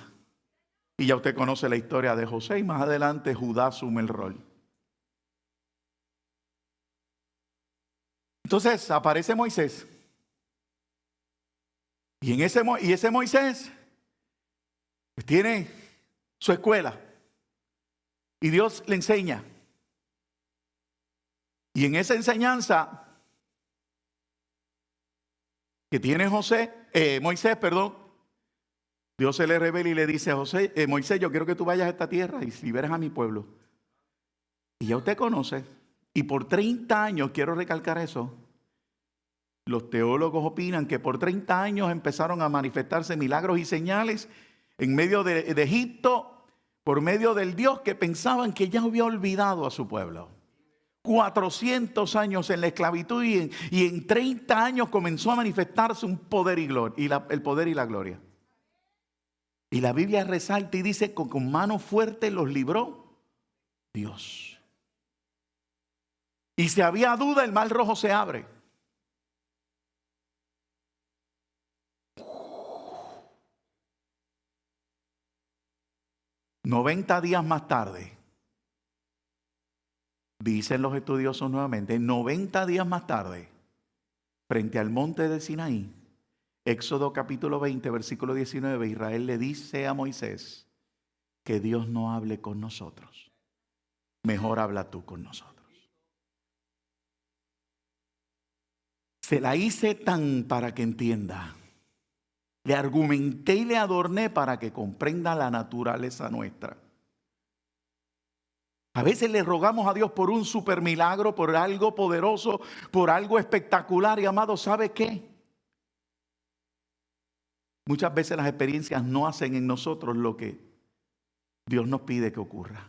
Y ya usted conoce la historia de José, y más adelante Judá asume el rol. Entonces aparece Moisés. Y ese Moisés pues tiene su escuela, y Dios le enseña. Y en esa enseñanza que tiene Moisés, Dios se le revela y le dice: Moisés, yo quiero que tú vayas a esta tierra y liberes a mi pueblo. Y ya usted conoce, y por 30 años, quiero recalcar eso, los teólogos opinan que por 30 años empezaron a manifestarse milagros y señales en medio de Egipto, por medio del Dios que pensaban que ya había olvidado a su pueblo. 400 años en la esclavitud, y en 30 años comenzó a manifestarse un poder el poder y la gloria. Y la Biblia resalta y dice que con mano fuerte los libró Dios. Y si había duda, el mar rojo se abre. $90 días más tarde, dicen los estudiosos nuevamente, 90 días más tarde, frente al monte de Sinaí, Éxodo capítulo 20, versículo 19, Israel le dice a Moisés que Dios no hable con nosotros, mejor habla tú con nosotros. Se la hice tan para que entienda. Le argumenté y le adorné para que comprenda la naturaleza nuestra. A veces le rogamos a Dios por un super milagro, por algo poderoso, por algo espectacular. Y amado, ¿sabe qué? Muchas veces las experiencias no hacen en nosotros lo que Dios nos pide que ocurra.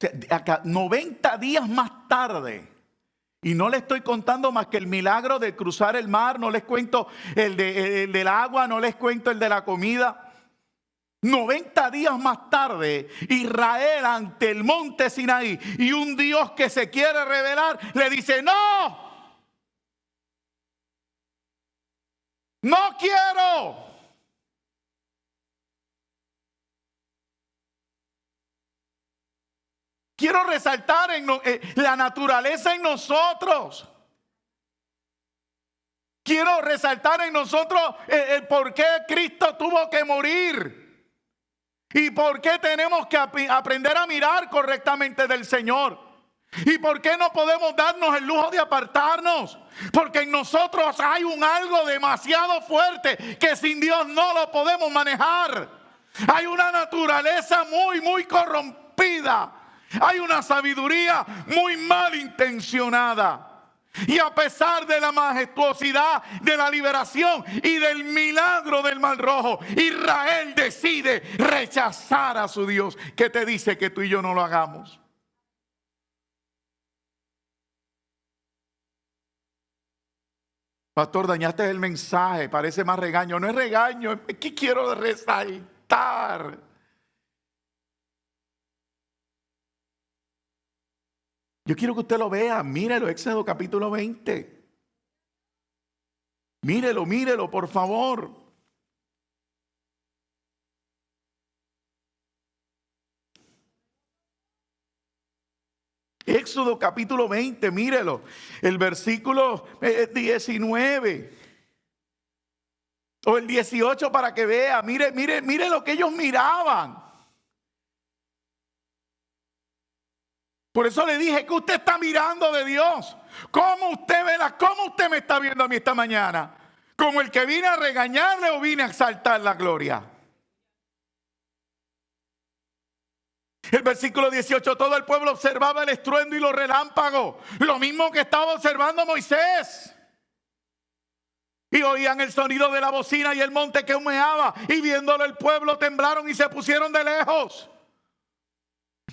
O sea, acá 90 días más tarde, y no le estoy contando más que el milagro de cruzar el mar, no les cuento el del agua, no les cuento el de la comida. 90 días más tarde, Israel ante el monte Sinaí, y un Dios que se quiere revelar le dice: no, no quiero. Quiero resaltar la naturaleza en nosotros. Quiero resaltar en nosotros el por qué Cristo tuvo que morir. ¿Y por qué tenemos que aprender a mirar correctamente del Señor? ¿Y por qué no podemos darnos el lujo de apartarnos? Porque en nosotros hay algo demasiado fuerte que sin Dios no lo podemos manejar. Hay una naturaleza muy corrompida. Hay una sabiduría muy mal intencionada. Y a pesar de la majestuosidad de la liberación y del milagro del Mar Rojo, Israel decide rechazar a su Dios. ¿Qué te dice que tú y yo no lo hagamos? Pastor, dañaste el mensaje, parece más regaño. No es regaño, es que quiero resaltar. Yo quiero que usted lo vea. Mírelo, Éxodo capítulo 20. Mírelo, por favor. Éxodo capítulo 20, mírelo. El versículo 19. O el 18 para que vea. Mire lo que ellos miraban. Por eso le dije que usted está mirando de Dios. ¿Cómo usted me está viendo a mí esta mañana? ¿Como el que vine a regañarle o vine a exaltar la gloria? El versículo 18, todo el pueblo observaba el estruendo y los relámpagos, lo mismo que estaba observando Moisés. Y oían el sonido de la bocina y el monte que humeaba, y viéndolo el pueblo temblaron y se pusieron de lejos.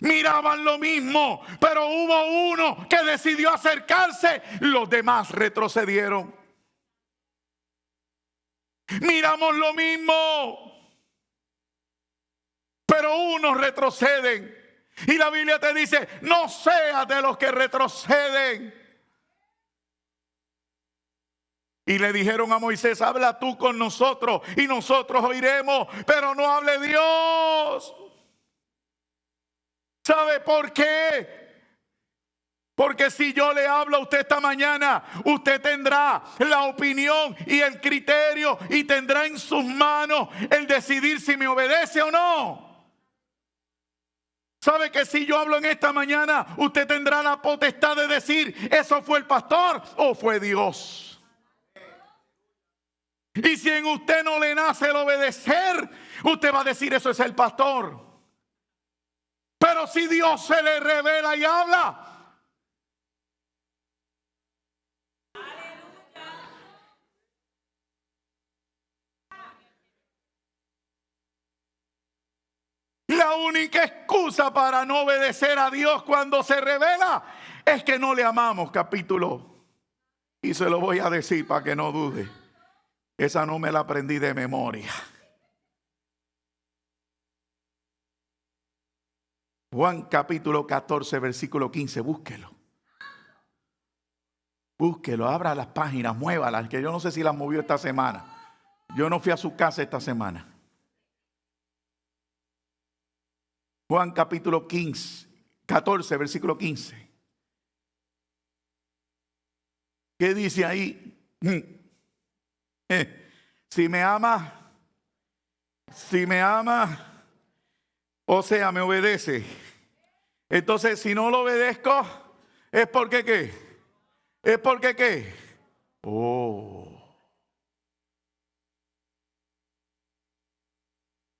Miraban lo mismo, pero hubo uno que decidió acercarse, los demás retrocedieron. Miramos lo mismo, pero unos retroceden. Y la Biblia te dice: no seas de los que retroceden. Y le dijeron a Moisés: habla tú con nosotros y nosotros oiremos, pero no hable Dios. ¿Sabe por qué? Porque si yo le hablo a usted esta mañana, usted tendrá la opinión y el criterio y tendrá en sus manos el decidir si me obedece o no. ¿Sabe que si yo hablo en esta mañana, usted tendrá la potestad de decir: ¿eso fue el pastor o fue Dios? Y si en usted no le nace el obedecer, usted va a decir: eso es el pastor. Pero si Dios se le revela y habla, la única excusa para no obedecer a Dios cuando se revela es que no le amamos, capítulo. Y se lo voy a decir para que no dude. Esa no me la aprendí de memoria. Juan capítulo 14, versículo 15, búsquelo. Búsquelo, abra las páginas, muévalas, que yo no sé si las movió esta semana. Yo no fui a su casa esta semana. Juan capítulo 14, versículo 15. ¿Qué dice ahí? Si me ama, o sea, me obedece. Entonces, si no lo obedezco, ¿Es porque qué? ¿Es porque qué? Oh.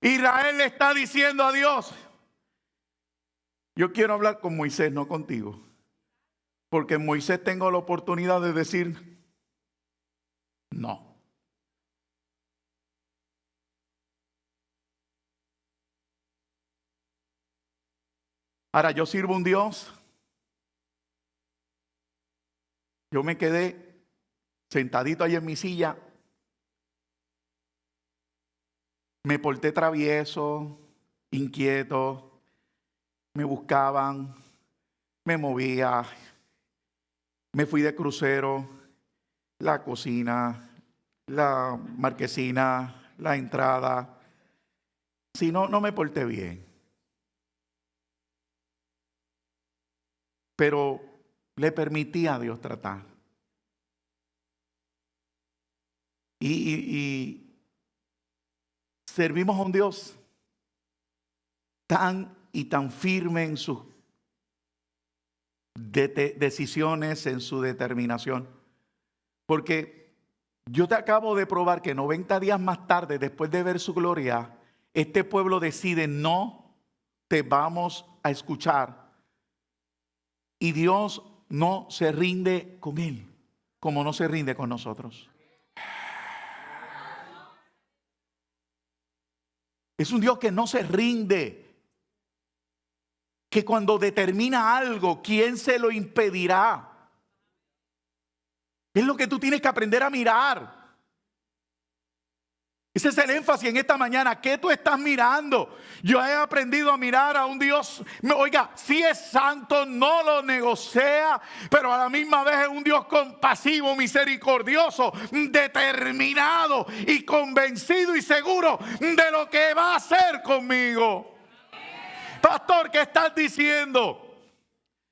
Israel le está diciendo a Dios: yo quiero hablar con Moisés, no contigo. Porque en Moisés tengo la oportunidad de decir no. Ahora, yo sirvo a un Dios. Yo me quedé sentadito ahí en mi silla. Me porté travieso, inquieto. Me buscaban, me movía. Me fui de crucero. La cocina, la marquesina, la entrada. Si no, no me porté bien. Pero le permití a Dios tratar. Y servimos a un Dios tan y tan firme en sus decisiones, en su determinación. Porque yo te acabo de probar que 90 días más tarde, después de ver su gloria, este pueblo decide: no te vamos a escuchar. Y Dios no se rinde con él, como no se rinde con nosotros. Es un Dios que no se rinde. Que cuando determina algo, ¿quién se lo impedirá? Es lo que tú tienes que aprender a mirar. Ese es el énfasis en esta mañana. ¿Qué tú estás mirando? Yo he aprendido a mirar a un Dios. Oiga, si es santo, no lo negocia, pero a la misma vez es un Dios compasivo, misericordioso, determinado y convencido y seguro de lo que va a hacer conmigo. Pastor, ¿qué estás diciendo?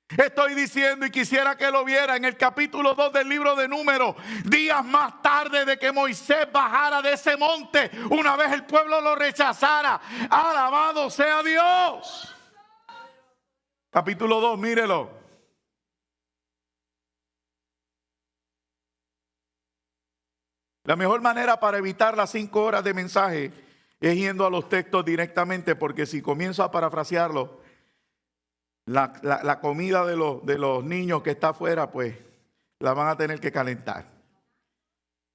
Estoy diciendo, y quisiera que lo viera en el capítulo 2 del libro de Números, días más tarde de que Moisés bajara de ese monte, una vez el pueblo lo rechazara. Alabado sea Dios. Capítulo 2, mírelo. La mejor manera para evitar las 5 horas de mensaje es yendo a los textos directamente, porque si comienzo a parafrasearlo, la comida de los niños que está afuera, pues la van a tener que calentar.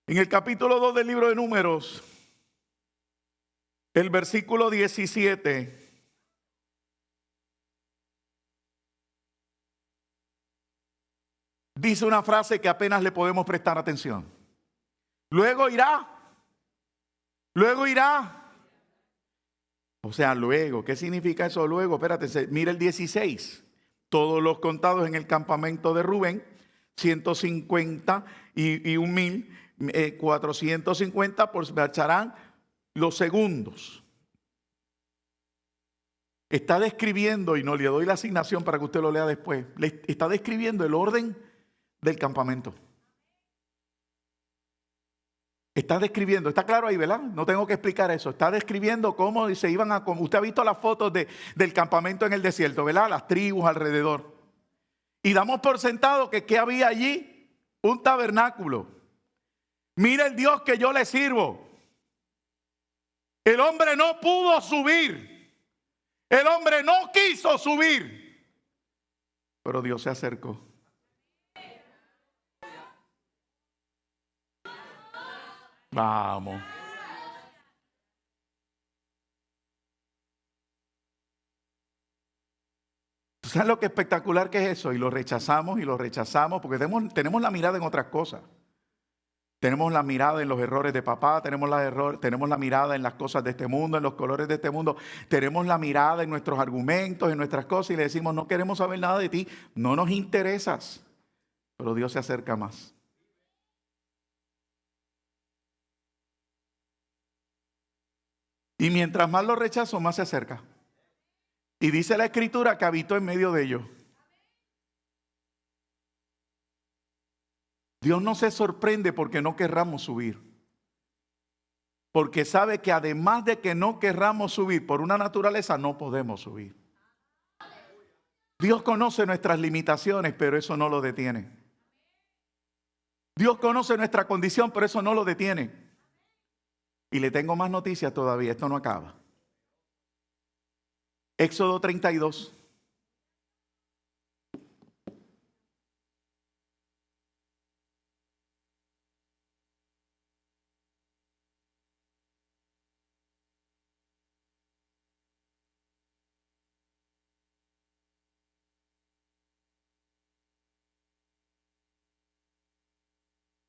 En el capítulo 2 del libro de Números, el versículo 17, dice una frase que apenas le podemos prestar atención. Luego irá. O sea, luego, ¿qué significa eso luego? Espérate, mira el 16. Todos los contados en el campamento de Rubén, 150 y 1,450 marcharán los segundos. Está describiendo, y no le doy la asignación para que usted lo lea después, está describiendo el orden del campamento. Está describiendo, está claro ahí, ¿verdad? No tengo que explicar eso. Está describiendo cómo se iban a... Usted ha visto las fotos del campamento en el desierto, ¿verdad? Las tribus alrededor. Y damos por sentado que ¿qué había allí? Un tabernáculo. Mira el Dios que yo le sirvo. El hombre no pudo subir. El hombre no quiso subir. Pero Dios se acercó. Vamos. ¿Sabes lo que espectacular que es eso? Y lo rechazamos porque tenemos la mirada en otras cosas. Tenemos la mirada en los errores de papá, tenemos la mirada en las cosas de este mundo, en los colores de este mundo, tenemos la mirada en nuestros argumentos, en nuestras cosas, y le decimos: no queremos saber nada de ti, no nos interesas. Pero Dios se acerca más. Y mientras más lo rechazo, más se acerca. Y dice la Escritura que habitó en medio de ellos. Dios no se sorprende porque no querramos subir. Porque sabe que además de que no querramos subir, por una naturaleza no podemos subir. Dios conoce nuestras limitaciones, pero eso no lo detiene. Dios conoce nuestra condición, pero eso no lo detiene. Y le tengo más noticias todavía, esto no acaba. Éxodo 32.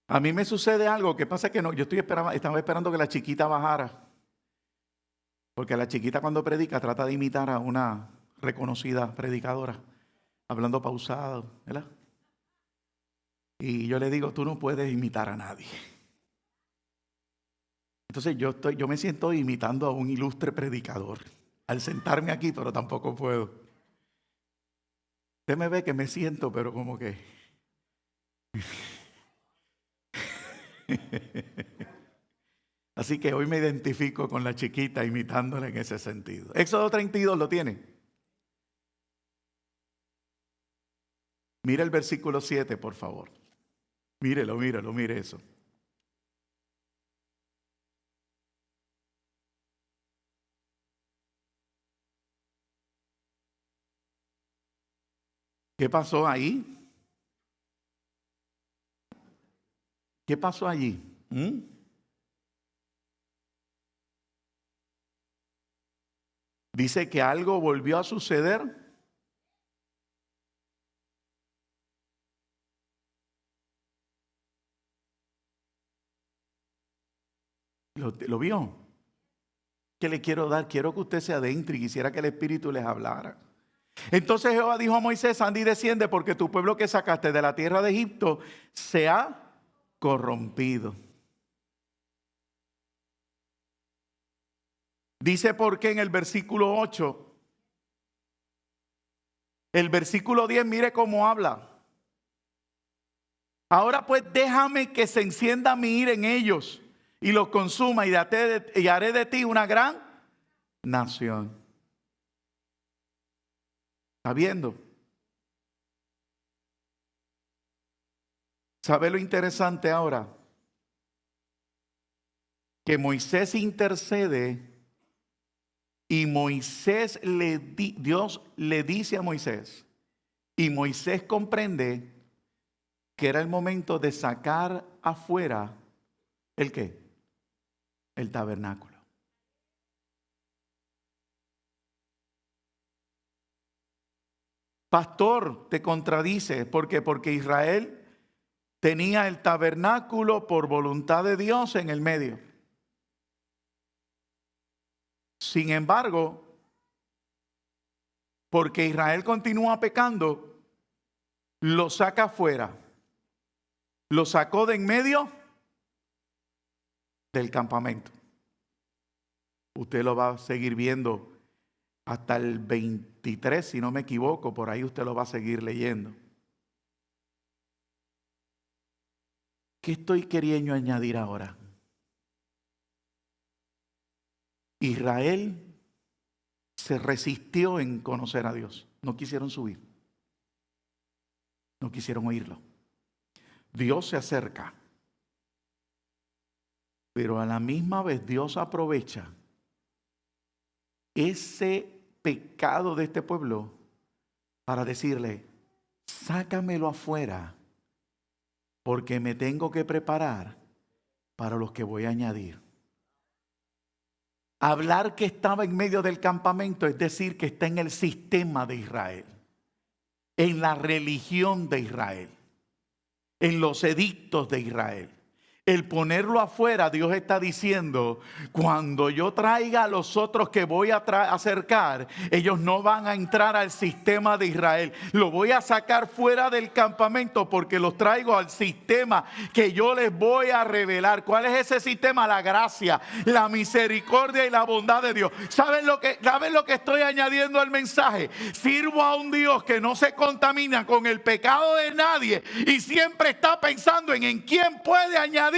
A mí me sucede algo, que pasa que no, yo estaba esperando que la chiquita bajara. Porque la chiquita cuando predica trata de imitar a una reconocida predicadora, hablando pausado, ¿verdad? Y yo le digo, tú no puedes imitar a nadie. Entonces yo me siento imitando a un ilustre predicador al sentarme aquí, pero tampoco puedo. Usted me ve que me siento, pero como que... Así que hoy me identifico con la chiquita imitándola en ese sentido. Éxodo 32 lo tiene. Mira el versículo 7, por favor. Mírelo, mire eso. ¿Qué pasó ahí? ¿Qué pasó allí? Dice que algo volvió a suceder. ¿Lo vio? ¿Qué le quiero dar? Quiero que usted se adentre y quisiera que el Espíritu les hablara. Entonces Jehová dijo a Moisés, anda y desciende porque tu pueblo que sacaste de la tierra de Egipto se ha corrompido. Dice porque en el versículo 8, el versículo 10, mire cómo habla. Ahora pues déjame que se encienda mi ira en ellos y los consuma y haré de ti una gran nación. ¿Está viendo? ¿Sabe lo interesante ahora? Que Moisés intercede y Dios le dice a Moisés, y Moisés comprende que era el momento de sacar afuera ¿el qué? El tabernáculo. Pastor, te contradice. ¿Por qué? Porque Israel tenía el tabernáculo por voluntad de Dios en el medio. Sin embargo, porque Israel continúa pecando, lo saca afuera. Lo sacó de en medio del campamento. Usted lo va a seguir viendo hasta el 23, si no me equivoco, por ahí usted lo va a seguir leyendo. ¿Qué estoy queriendo añadir ahora? Israel se resistió en conocer a Dios. No quisieron subir. No quisieron oírlo. Dios se acerca. Pero a la misma vez Dios aprovecha ese pecado de este pueblo para decirle, sácamelo afuera, porque me tengo que preparar para los que voy a añadir. Hablar que estaba en medio del campamento es decir que está en el sistema de Israel, en la religión de Israel, en los edictos de Israel. El ponerlo afuera, Dios está diciendo, cuando yo traiga a los otros que voy a acercar, ellos no van a entrar al sistema de Israel. Lo voy a sacar fuera del campamento porque los traigo al sistema que yo les voy a revelar. ¿Cuál es ese sistema? La gracia, la misericordia y la bondad de Dios. ¿Saben lo que estoy añadiendo al mensaje? Sirvo a un Dios que no se contamina con el pecado de nadie y siempre está pensando en quién puede añadir.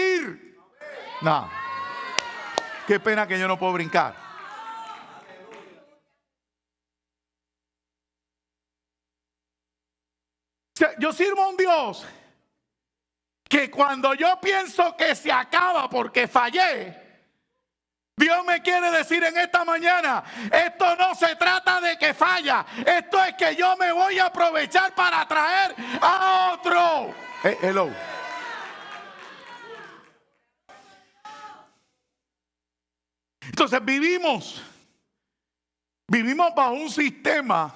No. Qué pena que yo no puedo brincar. Yo sirvo a un Dios que cuando yo pienso que se acaba porque fallé, Dios me quiere decir en esta mañana, esto no se trata de que falla, esto es que yo me voy a aprovechar para traer a otro. Hello. Entonces vivimos bajo un sistema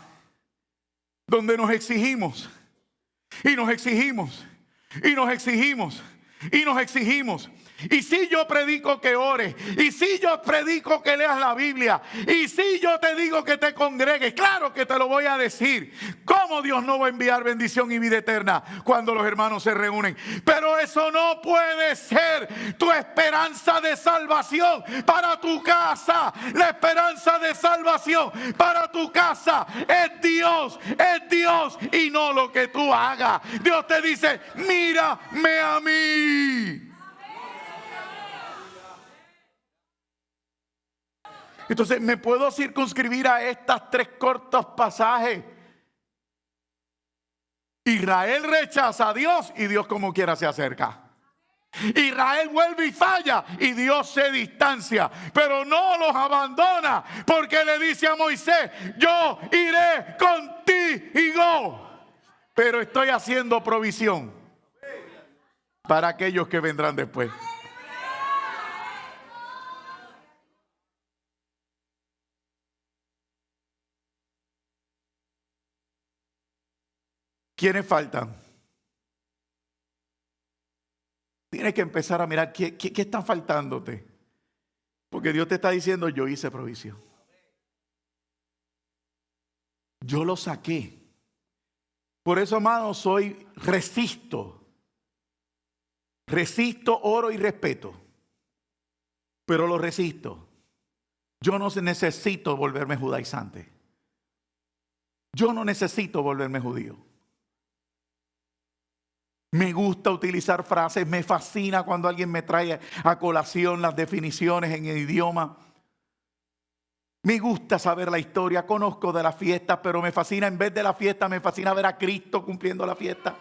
donde nos exigimos y nos exigimos y nos exigimos y nos exigimos. Y si yo predico que ores, y si yo predico que leas la Biblia, y si yo te digo que te congregues, claro que te lo voy a decir. ¿Cómo Dios no va a enviar bendición y vida eterna cuando los hermanos se reúnen? Pero eso no puede ser tu esperanza de salvación para tu casa. La esperanza de salvación para tu casa es Dios y no lo que tú hagas. Dios te dice, mírame a mí. Entonces me puedo circunscribir a estas 3 cortos pasajes. Israel rechaza a Dios y Dios como quiera se acerca. Israel vuelve y falla y Dios se distancia, pero no los abandona, porque le dice a Moisés, yo iré contigo, pero estoy haciendo provisión para aquellos que vendrán después. ¿Quiénes faltan? Tienes que empezar a mirar qué está faltándote. Porque Dios te está diciendo, yo hice provisión. Yo lo saqué. Por eso, amados, resisto, oro y respeto. Pero lo resisto. Yo no necesito volverme judaizante. Yo no necesito volverme judío. Me gusta utilizar frases, me fascina cuando alguien me trae a colación las definiciones en el idioma. Me gusta saber la historia, conozco de la fiesta, pero me fascina, en vez de la fiesta, me fascina ver a Cristo cumpliendo la fiesta.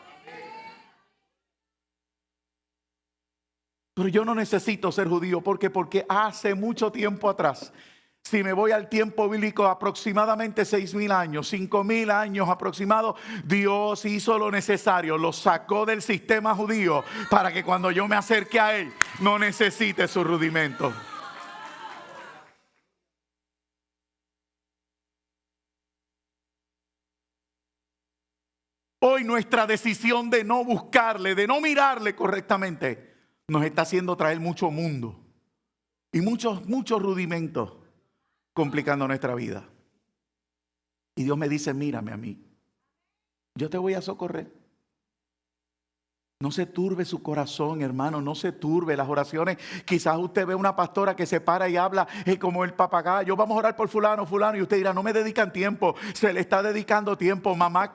Pero yo no necesito ser judío, porque hace mucho tiempo atrás, si me voy al tiempo bíblico, aproximadamente 6,000 años, 5,000 años aproximados, Dios hizo lo necesario, lo sacó del sistema judío para que cuando yo me acerque a Él, no necesite sus rudimentos. Hoy nuestra decisión de no buscarle, de no mirarle correctamente, nos está haciendo traer mucho mundo y muchos rudimentos, complicando nuestra vida. Y Dios me dice, mírame a mí. Yo te voy a socorrer. No se turbe su corazón, hermano, no se turbe las oraciones. Quizás usted ve una pastora que se para y habla como el papagayo. Vamos a orar por fulano, y usted dirá, no me dedican tiempo. Se le está dedicando tiempo. Mamá,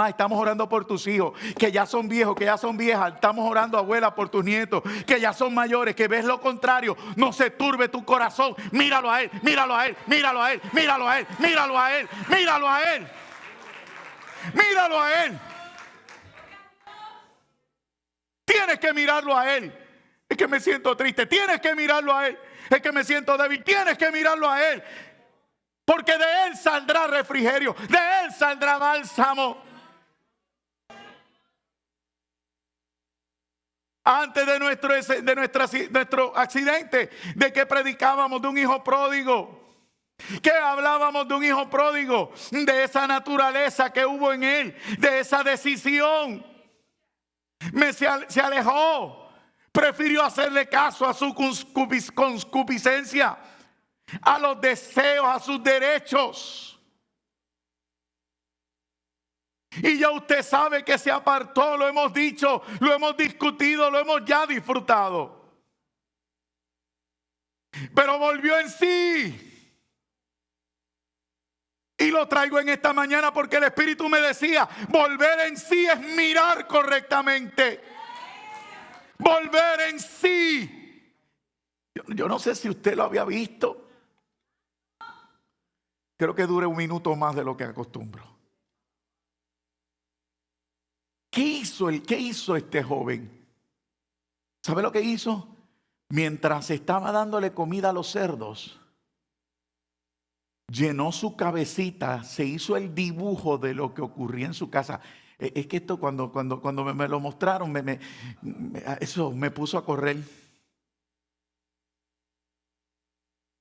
estamos orando por tus hijos, que ya son viejos, que ya son viejas. Estamos orando, abuela, por tus nietos, que ya son mayores, que ves lo contrario. No se turbe tu corazón. Míralo a Él, míralo a Él, míralo a Él, míralo a Él, míralo a Él, míralo a Él. Míralo a Él. Tienes que mirarlo a Él. Es que me siento triste. Tienes que mirarlo a Él. Es que me siento débil. Tienes que mirarlo a Él. Porque de Él saldrá refrigerio. De Él saldrá bálsamo. Antes de nuestro accidente, de que predicábamos de un hijo pródigo, que hablábamos de un hijo pródigo, de esa naturaleza que hubo en él, de esa decisión. Se alejó, prefirió hacerle caso a su concupiscencia, a los deseos, a sus derechos. Y ya usted sabe que se apartó, lo hemos dicho, lo hemos discutido, lo hemos ya disfrutado. Pero volvió en sí. Y lo traigo en esta mañana porque el Espíritu me decía, volver en sí es mirar correctamente. Volver en sí. Yo no sé si usted lo había visto. Creo que dure un minuto más de lo que acostumbro. qué hizo este joven? ¿Sabe lo que hizo? Mientras estaba dándole comida a los cerdos, llenó su cabecita, se hizo el dibujo de lo que ocurría en su casa. Es que esto cuando me lo mostraron, eso me puso a correr.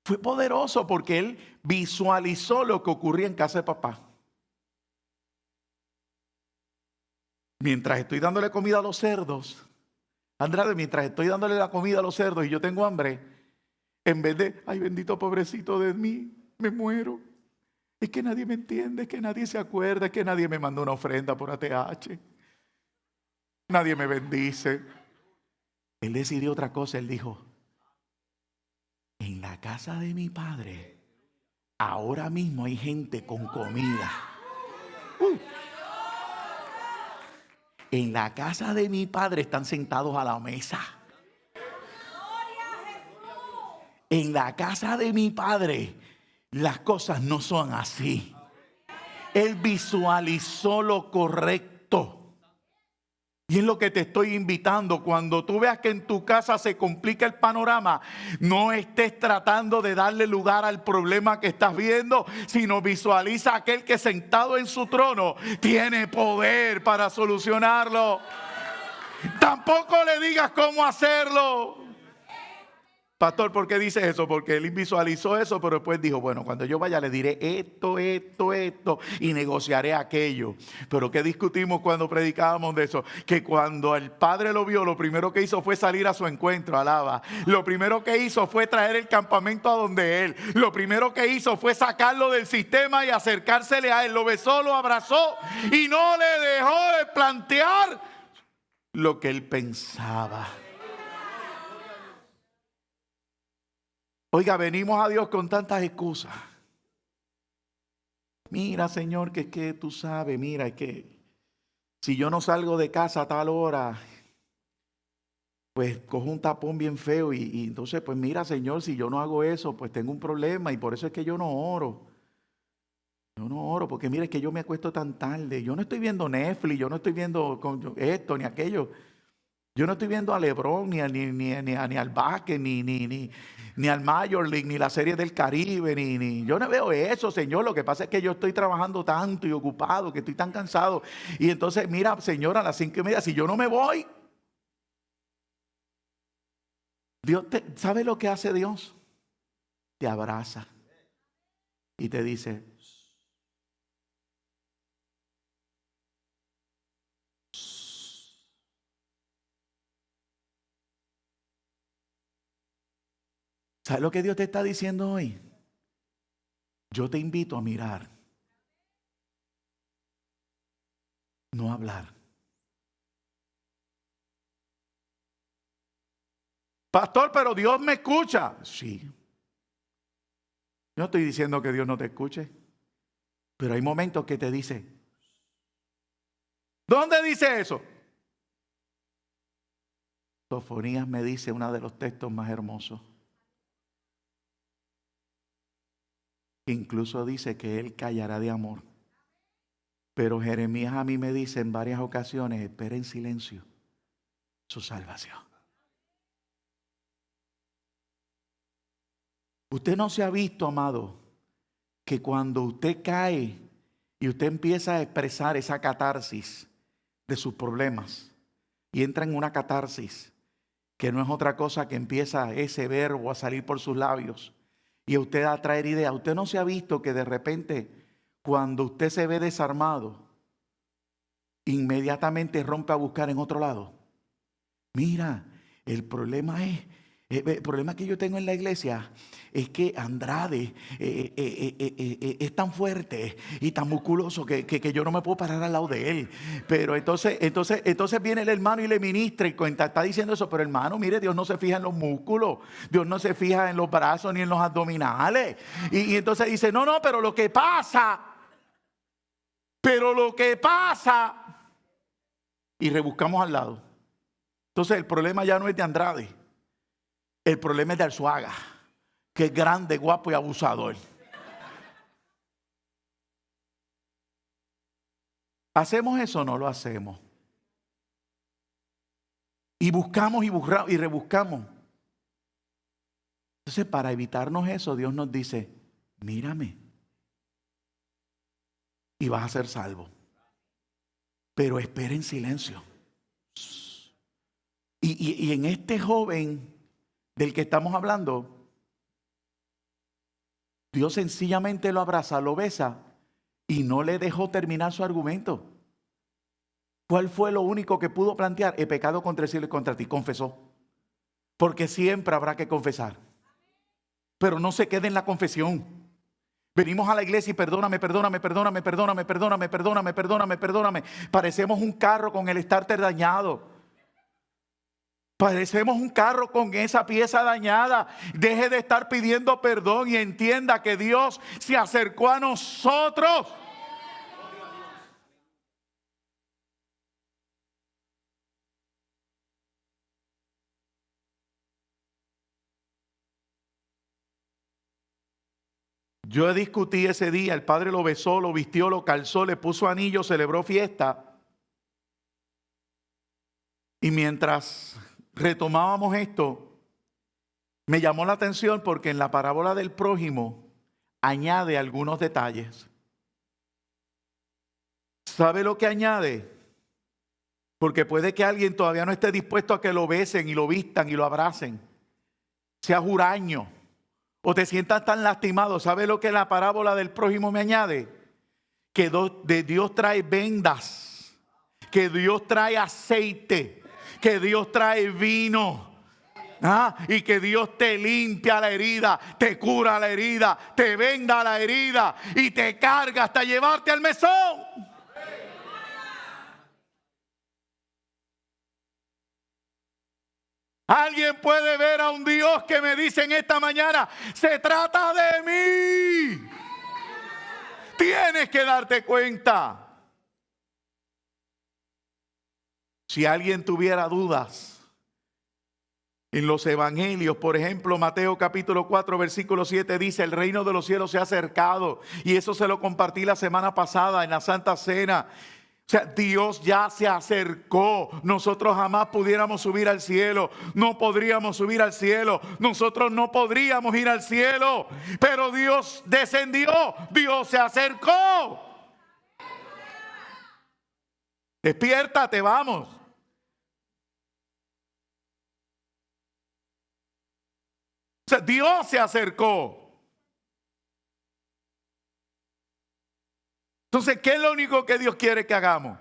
Fue poderoso porque él visualizó lo que ocurría en casa de papá. Mientras estoy dándole comida a los cerdos, Andrade, mientras estoy dándole la comida a los cerdos y yo tengo hambre, en vez de, ay bendito pobrecito de mí, me muero. Es que nadie me entiende, es que nadie se acuerda, es que nadie me manda una ofrenda por ATH. Nadie me bendice. Él decidió otra cosa, él dijo, en la casa de mi padre, ahora mismo hay gente con comida. En la casa de mi padre están sentados a la mesa. En la casa de mi padre las cosas no son así. Él visualizó lo correcto. Y es lo que te estoy invitando. Cuando tú veas que en tu casa se complica el panorama, no estés tratando de darle lugar al problema que estás viendo, sino visualiza a aquel que sentado en su trono tiene poder para solucionarlo. Tampoco le digas cómo hacerlo. Pastor, ¿por qué dices eso? Porque él visualizó eso, pero después dijo, bueno, cuando yo vaya le diré esto, y negociaré aquello. Pero ¿qué discutimos cuando predicábamos de eso? Que cuando el padre lo vio, lo primero que hizo fue salir a su encuentro, alaba. Lo primero que hizo fue traer el campamento a donde él. Lo primero que hizo fue sacarlo del sistema y acercársele a él. Lo besó, lo abrazó y no le dejó de plantear lo que él pensaba. Oiga, venimos a Dios con tantas excusas. Mira, Señor, que es que tú sabes, mira, es que si yo no salgo de casa a tal hora, pues cojo un tapón bien feo y entonces, pues mira, Señor, si yo no hago eso, pues tengo un problema y por eso es que yo no oro. Yo no oro porque mira, es que yo me acuesto tan tarde. Yo no estoy viendo Netflix, yo no estoy viendo esto ni aquello. Yo no estoy viendo a LeBron, ni al básquet, ni al Major League, ni la Serie del Caribe, yo no veo eso, Señor. Lo que pasa es que yo estoy trabajando tanto y ocupado, que estoy tan cansado. Y entonces, mira, Señor, a las 5:30, si yo no me voy, Dios ¿sabe lo que hace Dios? Te abraza y te dice, ¿sabes lo que Dios te está diciendo hoy? Yo te invito a mirar, no hablar. Pastor, pero Dios me escucha. Sí. No estoy diciendo que Dios no te escuche, pero hay momentos que te dice, ¿dónde dice eso? Sofonías me dice uno de los textos más hermosos. Incluso dice que Él callará de amor. Pero Jeremías a mí me dice en varias ocasiones, espera en silencio su salvación. Usted no se ha visto, amado, que cuando usted cae y usted empieza a expresar esa catarsis de sus problemas y entra en una catarsis que no es otra cosa que empieza ese verbo a salir por sus labios y a usted a traer ideas. Usted no se ha visto que de repente cuando usted se ve desarmado, inmediatamente rompe a buscar en otro lado. Mira, el problema que yo tengo en la iglesia es que Andrade es tan fuerte y tan musculoso que yo no me puedo parar al lado de él. Pero entonces viene el hermano y le ministra y está diciendo eso. Pero hermano, mire, Dios no se fija en los músculos. Dios no se fija en los brazos ni en los abdominales. Y entonces dice, no, pero lo que pasa. Y rebuscamos al lado. Entonces el problema ya no es de Andrade. El problema es de Arzuaga, que es grande, guapo y abusador. ¿Hacemos eso o no lo hacemos? Y buscamos y rebuscamos. Entonces, para evitarnos eso, Dios nos dice, mírame y vas a ser salvo. Pero espera en silencio. Y en este joven del que estamos hablando, Dios sencillamente lo abraza, lo besa y no le dejó terminar su argumento. ¿Cuál fue lo único que pudo plantear? He pecado contra el cielo y contra ti. Confesó. Porque siempre habrá que confesar. Pero no se quede en la confesión. Venimos a la iglesia y perdóname. Parecemos un carro con el starter dañado. Parecemos un carro con esa pieza dañada. Deje de estar pidiendo perdón y entienda que Dios se acercó a nosotros. Yo discutí ese día, el padre lo besó, lo vistió, lo calzó, le puso anillo, celebró fiesta. Y mientras retomábamos esto, me llamó la atención porque en la parábola del prójimo añade algunos detalles. ¿Sabe lo que añade? Porque puede que alguien todavía no esté dispuesto a que lo besen y lo vistan y lo abracen. Sea huraño. O te sientas tan lastimado. ¿Sabe lo que la parábola del prójimo me añade? Que de Dios trae vendas, que Dios trae aceite, que Dios trae vino. Y que Dios te limpia la herida, te cura la herida, te venda la herida y te carga hasta llevarte al mesón. Alguien puede ver a un Dios que me dice en esta mañana, se trata de mí. Tienes que darte cuenta. Si alguien tuviera dudas, en los evangelios, por ejemplo, Mateo capítulo 4, versículo 7 dice, el reino de los cielos se ha acercado. Y eso se lo compartí la semana pasada en la Santa Cena. O sea, Dios ya se acercó. Nosotros jamás pudiéramos subir al cielo. No podríamos subir al cielo. Nosotros no podríamos ir al cielo. Pero Dios descendió. Dios se acercó. Despiértate, vamos. O sea, Dios se acercó. Entonces, ¿qué es lo único que Dios quiere que hagamos?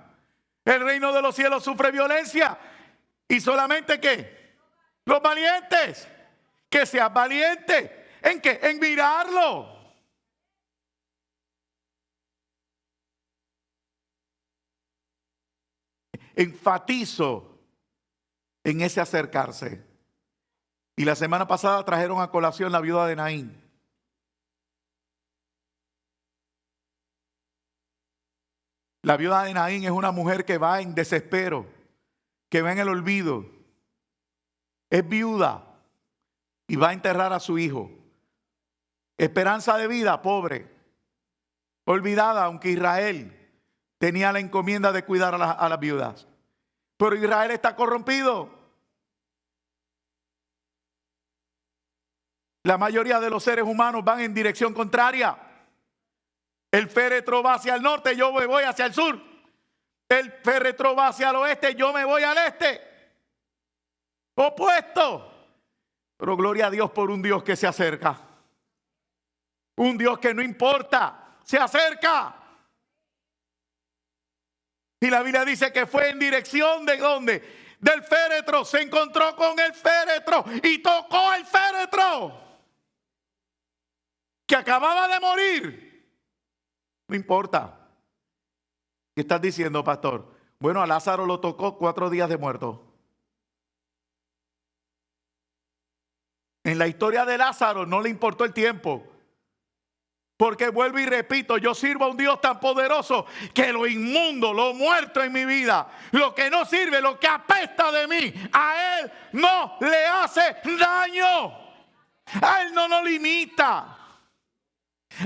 El reino de los cielos sufre violencia. ¿Y solamente qué? Los valientes. Que seas valiente. ¿En qué? En mirarlo. Enfatizo en ese acercarse. Y la semana pasada trajeron a colación la viuda de Naín. La viuda de Naín es una mujer que va en desespero, que va en el olvido. Es viuda y va a enterrar a su hijo. Esperanza de vida, pobre. Olvidada, aunque Israel tenía la encomienda de cuidar a las viudas. Pero Israel está corrompido. La mayoría de los seres humanos van en dirección contraria. El féretro va hacia el norte, yo me voy hacia el sur. El féretro va hacia el oeste, yo me voy al este. Opuesto. Pero gloria a Dios por un Dios que se acerca. Un Dios que no importa, se acerca. Y la Biblia dice que fue en dirección de ¿dónde? Del féretro. Se encontró con el féretro y tocó el féretro. Que acababa de morir. No importa. ¿Qué estás diciendo, pastor? Bueno, a Lázaro lo tocó 4 días de muerto. En la historia de Lázaro no le importó el tiempo. Porque vuelvo y repito, yo sirvo a un Dios tan poderoso que lo inmundo, lo muerto en mi vida, lo que no sirve, lo que apesta de mí, a Él no le hace daño. A Él no lo limita.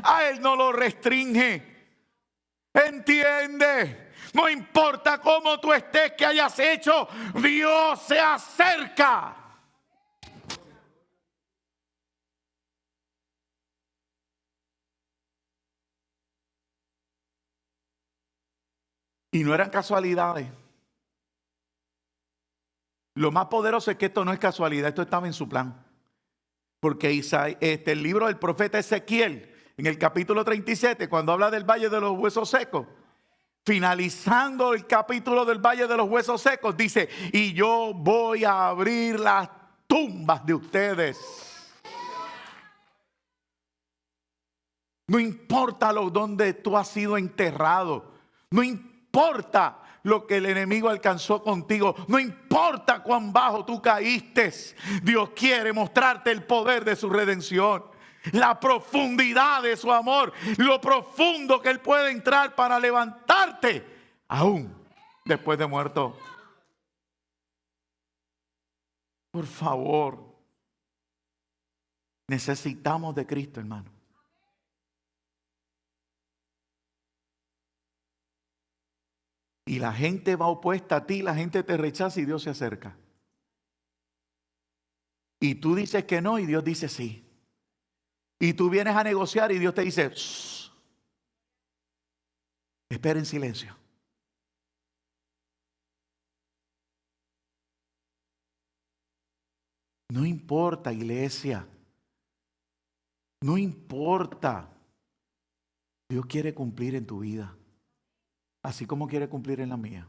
A Él no lo restringe. Entiende. No importa cómo tú estés, que hayas hecho, Dios se acerca. Y no eran casualidades. Lo más poderoso es que esto no es casualidad, esto estaba en su plan. Porque el libro del profeta Ezequiel, en el capítulo 37, cuando habla del valle de los huesos secos, finalizando el capítulo del valle de los huesos secos, dice: y yo voy a abrir las tumbas de ustedes. No importa donde tú has sido enterrado, no importa lo que el enemigo alcanzó contigo, no importa cuán bajo tú caíste, Dios quiere mostrarte el poder de su redención, la profundidad de su amor, lo profundo que Él puede entrar para levantarte aún después de muerto. Por favor, necesitamos de Cristo, hermano. Y la gente va opuesta a ti, la gente te rechaza y Dios se acerca. Y tú dices que no y Dios dice sí. Y tú vienes a negociar y Dios te dice: shh, espera en silencio. No importa, iglesia. No importa. Dios quiere cumplir en tu vida, así como quiere cumplir en la mía.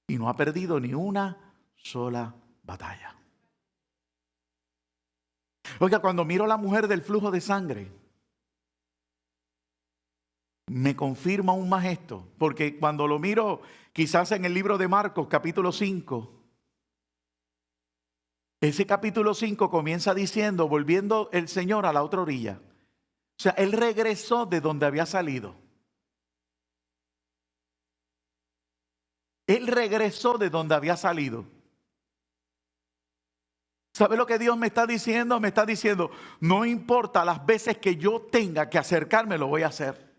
Y no ha perdido ni una sola batalla. Oiga, cuando miro a la mujer del flujo de sangre, me confirma aún más esto. Porque cuando lo miro quizás en el libro de Marcos capítulo 5, ese capítulo 5 comienza diciendo: volviendo el Señor a la otra orilla. O sea, Él regresó de donde había salido. Él regresó de donde había salido. ¿Sabe lo que Dios me está diciendo? Me está diciendo: no importa las veces que yo tenga que acercarme, lo voy a hacer.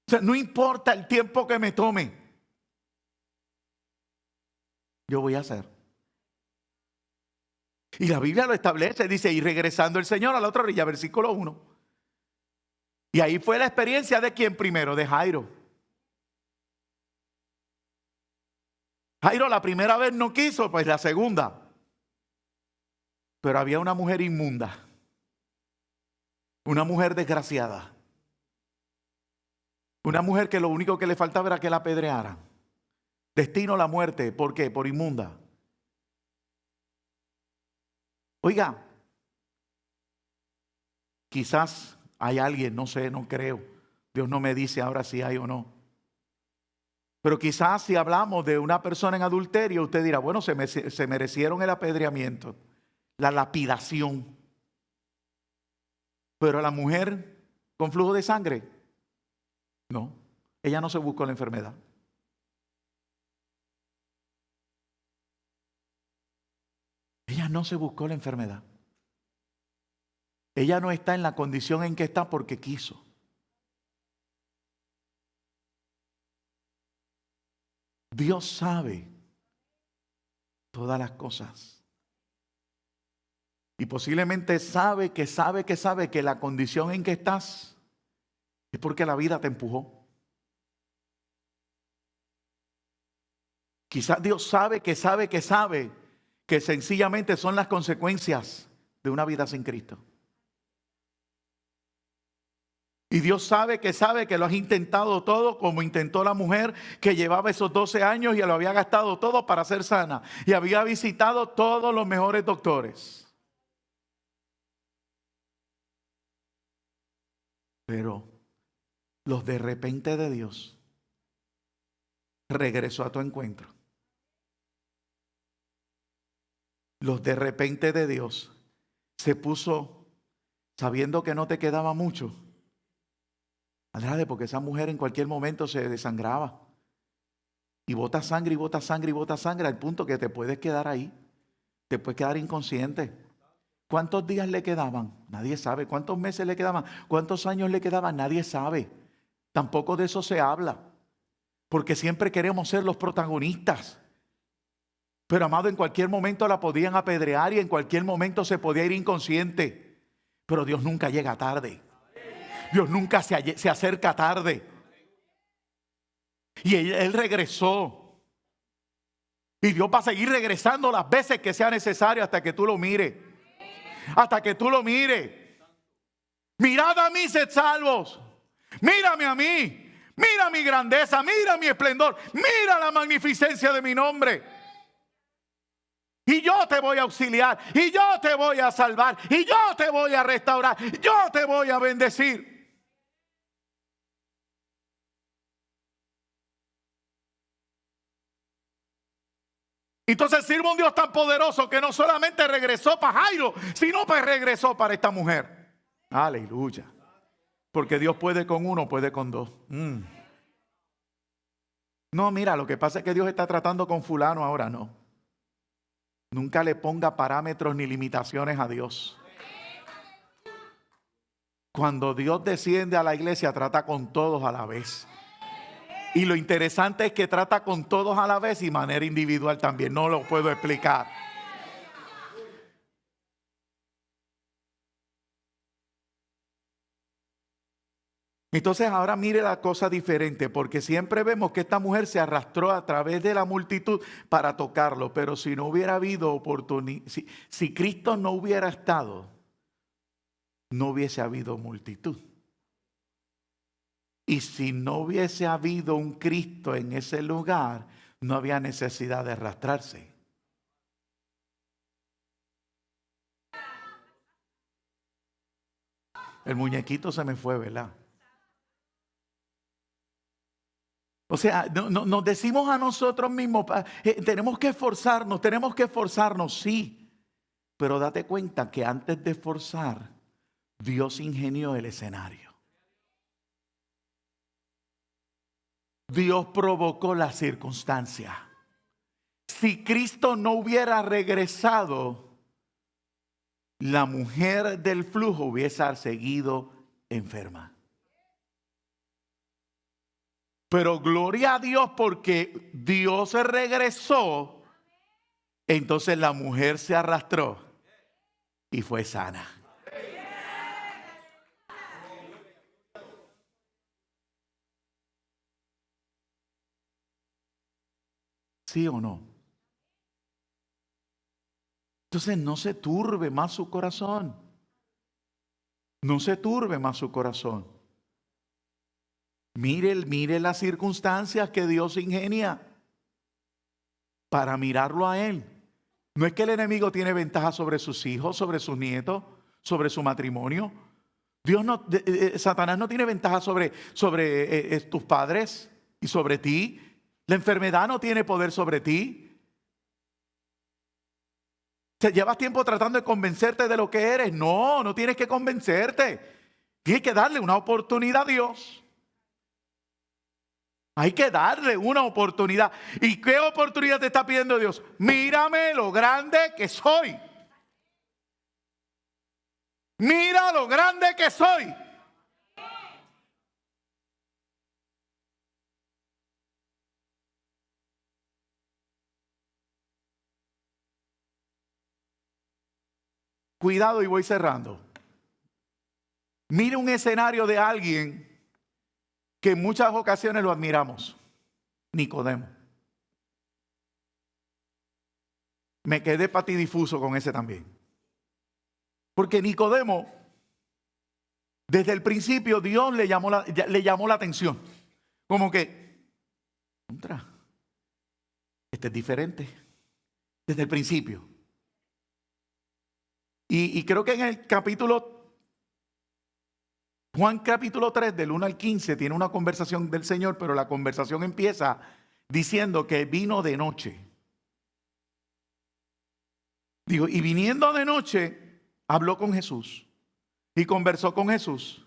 O sea, no importa el tiempo que me tome, yo voy a hacer. Y la Biblia lo establece, dice: y regresando el Señor a la otra orilla, versículo 1. Y ahí fue la experiencia de ¿quién primero? De Jairo. Jairo la primera vez no quiso, pues la segunda. Pero había una mujer inmunda, una mujer desgraciada, una mujer que lo único que le faltaba era que la apedrearan. Destino la muerte. ¿Por qué? Por inmunda. Oiga, quizás hay alguien, no sé, no creo. Dios no me dice ahora si hay o no. Pero quizás si hablamos de una persona en adulterio, usted dirá: bueno, se merecieron el apedreamiento, la lapidación. Pero la mujer con flujo de sangre, no, ella no se buscó la enfermedad. Ella no se buscó la enfermedad. Ella no está en la condición en que está porque quiso. Dios sabe todas las cosas. Y posiblemente sabe que la condición en que estás es porque la vida te empujó. Quizás Dios sabe que sencillamente son las consecuencias de una vida sin Cristo. Y Dios sabe que lo has intentado todo, como intentó la mujer que llevaba esos 12 años y lo había gastado todo para ser sana. Y había visitado todos los mejores doctores. Pero los de repente de Dios regresó a tu encuentro. Los de repente de Dios se puso sabiendo que no te quedaba mucho. Adelante, porque esa mujer en cualquier momento se desangraba. Y bota sangre, y bota sangre, y bota sangre, al punto que te puedes quedar ahí. Te puedes quedar inconsciente. ¿Cuántos días le quedaban? Nadie sabe. ¿Cuántos meses le quedaban? ¿Cuántos años le quedaban? Nadie sabe. Tampoco de eso se habla. Porque siempre queremos ser los protagonistas. Pero amado, en cualquier momento la podían apedrear y en cualquier momento se podía ir inconsciente. Pero Dios nunca llega tarde. Dios nunca se acerca tarde. Y él regresó. Y Dios va a seguir regresando las veces que sea necesario hasta que tú lo mires. Hasta que tú lo mires. Mirad a mí, sed salvos. Mírame a mí. Mira mi grandeza. Mira mi esplendor. Mira la magnificencia de mi nombre. Y yo te voy a auxiliar. Y yo te voy a salvar. Y yo te voy a restaurar. Yo te voy a bendecir. Entonces sirve un Dios tan poderoso que no solamente regresó para Jairo, sino que regresó para esta mujer. Aleluya. Porque Dios puede con uno, puede con dos. No, mira, lo que pasa es que Dios está tratando con fulano ahora, no. Nunca le ponga parámetros ni limitaciones a Dios. Cuando Dios desciende a la iglesia, trata con todos a la vez. Y lo interesante es que trata con todos a la vez y de manera individual también. No lo puedo explicar. Entonces ahora mire la cosa diferente, porque siempre vemos que esta mujer se arrastró a través de la multitud para tocarlo. Pero si no hubiera habido oportunidad, si Cristo no hubiera estado, no hubiese habido multitud. Y si no hubiese habido un Cristo en ese lugar, no había necesidad de arrastrarse. El muñequito se me fue, ¿verdad? O sea, nos decimos a nosotros mismos, tenemos que esforzarnos, sí. Pero date cuenta que antes de esforzar, Dios ingenió el escenario. Dios provocó la circunstancia. Si Cristo no hubiera regresado, la mujer del flujo hubiese seguido enferma. Pero gloria a Dios porque Dios se regresó. Entonces la mujer se arrastró y fue sana. ¿Sí o no? Entonces no se turbe más su corazón. No se turbe más su corazón. Mire las circunstancias que Dios ingenia para mirarlo a Él. No es que el enemigo tiene ventaja sobre sus hijos, sobre sus nietos, sobre su matrimonio. Satanás no tiene ventaja sobre tus padres y sobre ti. La enfermedad no tiene poder sobre ti. ¿Llevas tiempo tratando de convencerte de lo que eres? No tienes que convencerte. Tienes que darle una oportunidad a Dios. Hay que darle una oportunidad. ¿Y qué oportunidad te está pidiendo Dios? Mírame lo grande que soy. Mira lo grande que soy. Cuidado y voy cerrando. Mire un escenario de alguien que en muchas ocasiones lo admiramos. Nicodemo. Me quedé patidifuso con ese también. Porque Nicodemo, desde el principio Dios le llamó la atención. Como que, este es diferente. Desde el principio. Y creo que en el Juan capítulo 3, del 1 al 15, tiene una conversación del Señor, pero la conversación empieza diciendo que vino de noche. Digo, y viniendo de noche, habló con Jesús y conversó con Jesús.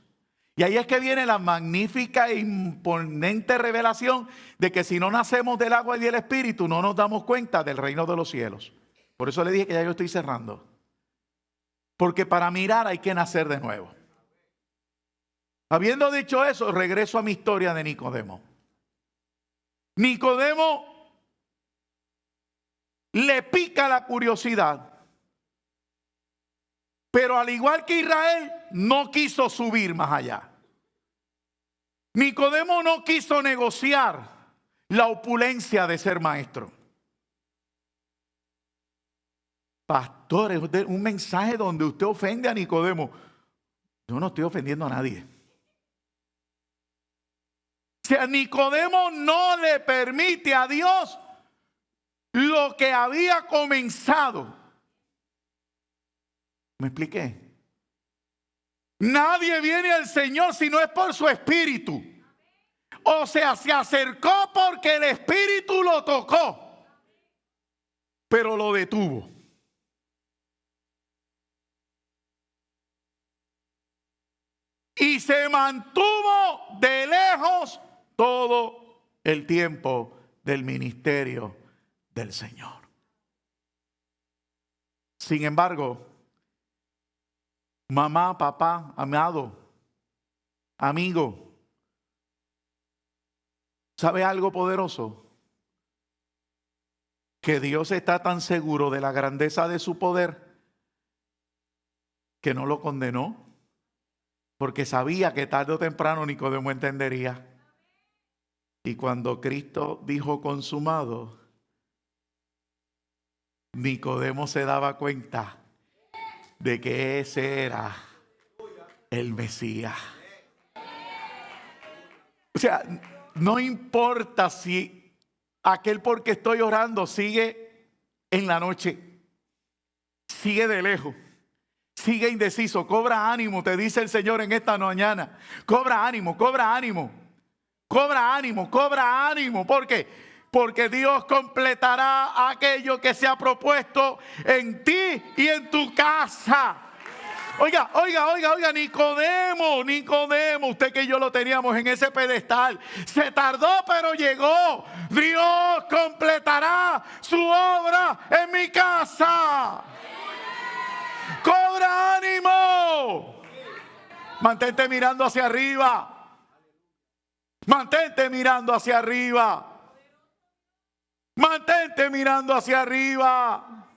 Y ahí es que viene la magnífica e imponente revelación de que si no nacemos del agua y del Espíritu, no nos damos cuenta del reino de los cielos. Por eso le dije que ya yo estoy cerrando. Porque para mirar hay que nacer de nuevo. Habiendo dicho eso, regreso a mi historia de Nicodemo. Nicodemo le pica la curiosidad, pero al igual que Israel, no quiso subir más allá. Nicodemo no quiso negociar la opulencia de ser maestro. Pastor, es un mensaje donde usted ofende a Nicodemo. Yo no estoy ofendiendo a nadie. O sea, Nicodemo no le permite a Dios lo que había comenzado. ¿Me expliqué? Nadie viene al Señor si no es por su espíritu. O sea, se acercó porque el espíritu lo tocó, pero lo detuvo. Y se mantuvo de lejos todo el tiempo del ministerio del Señor. Sin embargo, mamá, papá, amado, amigo, ¿sabe algo poderoso? Que Dios está tan seguro de la grandeza de su poder que no lo condenó, porque sabía que tarde o temprano Nicodemo entendería. Y cuando Cristo dijo consumado, Nicodemo se daba cuenta de que ese era el Mesías. O sea, no importa si aquel por que estoy orando sigue en la noche, sigue de lejos, sigue indeciso, cobra ánimo, te dice el Señor en esta mañana. Cobra ánimo, cobra ánimo, cobra ánimo, cobra ánimo. ¿Por qué? Porque Dios completará aquello que se ha propuesto en ti y en tu casa. Oiga, Nicodemo, usted que yo lo teníamos en ese pedestal, se tardó pero llegó. Dios completará su obra en mi casa. ¡Cobra ánimo! Mantente mirando hacia arriba. Mantente mirando hacia arriba. Mantente mirando hacia arriba.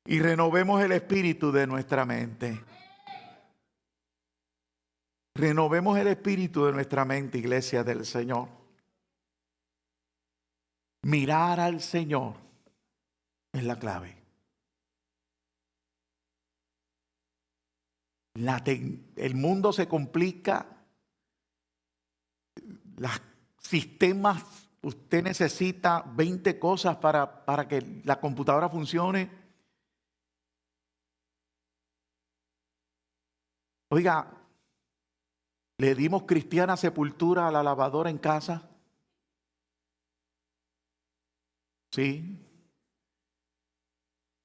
Y renovemos el espíritu de nuestra mente. Renovemos el espíritu de nuestra mente, iglesia del Señor. Mirar al Señor es la clave. El mundo se complica. Los sistemas, usted necesita 20 cosas para que la computadora funcione. Oiga, le dimos cristiana sepultura a la lavadora en casa. Sí.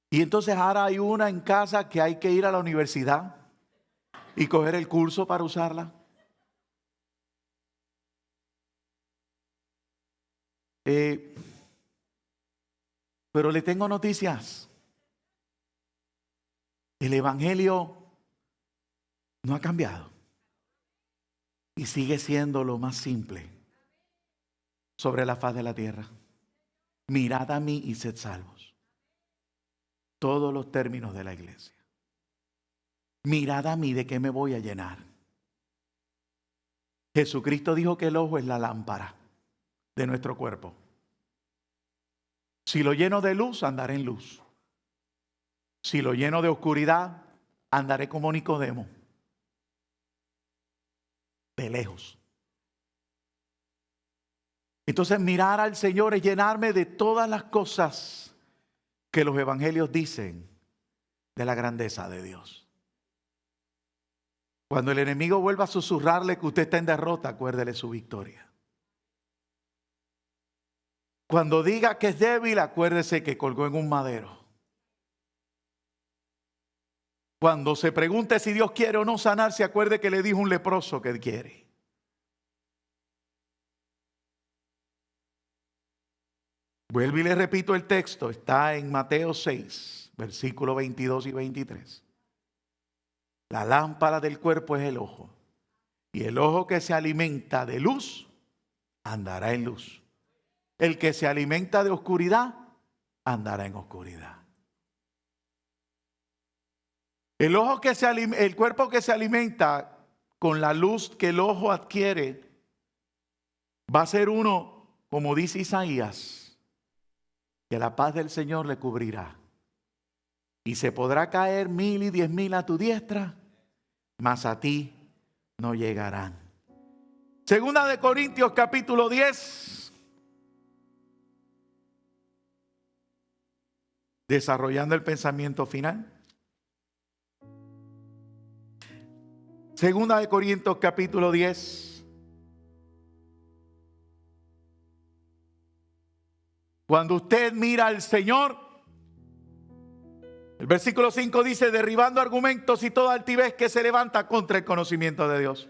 Y entonces ahora hay una en casa que hay que ir a la universidad y coger el curso para usarla. Pero le tengo noticias. El evangelio no ha cambiado y sigue siendo lo más simple sobre la faz de la tierra. Mirad a mí y sed salvos. Todos los términos de la iglesia. Mirad a mí, ¿de qué me voy a llenar? Jesucristo dijo que el ojo es la lámpara de nuestro cuerpo. Si lo lleno de luz, andaré en luz. Si lo lleno de oscuridad, andaré como Nicodemo, de lejos. Entonces, mirar al Señor es llenarme de todas las cosas que los evangelios dicen de la grandeza de Dios. Cuando el enemigo vuelva a susurrarle que usted está en derrota, acuérdele su victoria. Cuando diga que es débil, acuérdese que colgó en un madero. Cuando se pregunte si Dios quiere o no sanar, se acuerde que le dijo un leproso que quiere. Vuelvo y le repito el texto, está en Mateo 6, versículos 22 y 23. La lámpara del cuerpo es el ojo. Y el ojo que se alimenta de luz, andará en luz. El que se alimenta de oscuridad, andará en oscuridad. El cuerpo que se alimenta con la luz que el ojo adquiere, va a ser uno, como dice Isaías, que la paz del Señor le cubrirá. Y se podrá caer 1000 y 10,000 a tu diestra, mas a ti no llegarán. Segunda de Corintios capítulo 10. Desarrollando el pensamiento final. Segunda de Corintios capítulo 10. Cuando usted mira al Señor, el versículo 5 dice: derribando argumentos y toda altivez que se levanta contra el conocimiento de Dios,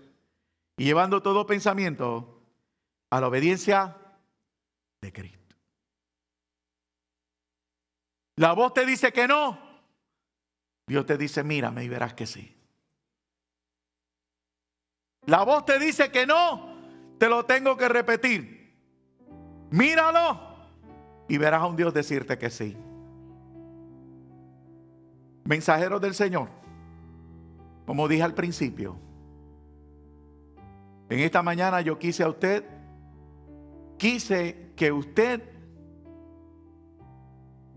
y llevando todo pensamiento a la obediencia de Cristo. La voz te dice que no. Dios te dice: mírame y verás que sí. La voz te dice que no. Te lo tengo que repetir. Míralo y verás a un Dios decirte que sí. Mensajeros del Señor, como dije al principio, en esta mañana yo quise que usted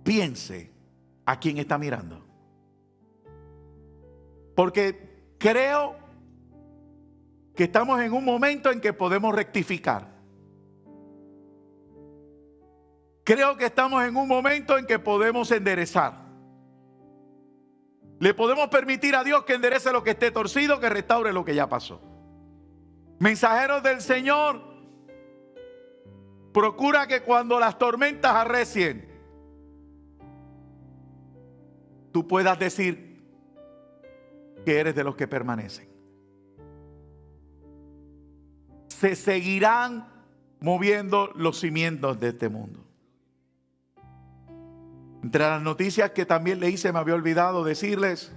piense a quién está mirando. Porque creo que estamos en un momento en que podemos rectificar. Creo que estamos en un momento en que podemos enderezar. Le podemos permitir a Dios que enderece lo que esté torcido, que restaure lo que ya pasó. Mensajeros del Señor, procura que cuando las tormentas arrecien, tú puedas decir que eres de los que permanecen. Se seguirán moviendo los cimientos de este mundo. Entre las noticias que también le hice, me había olvidado decirles,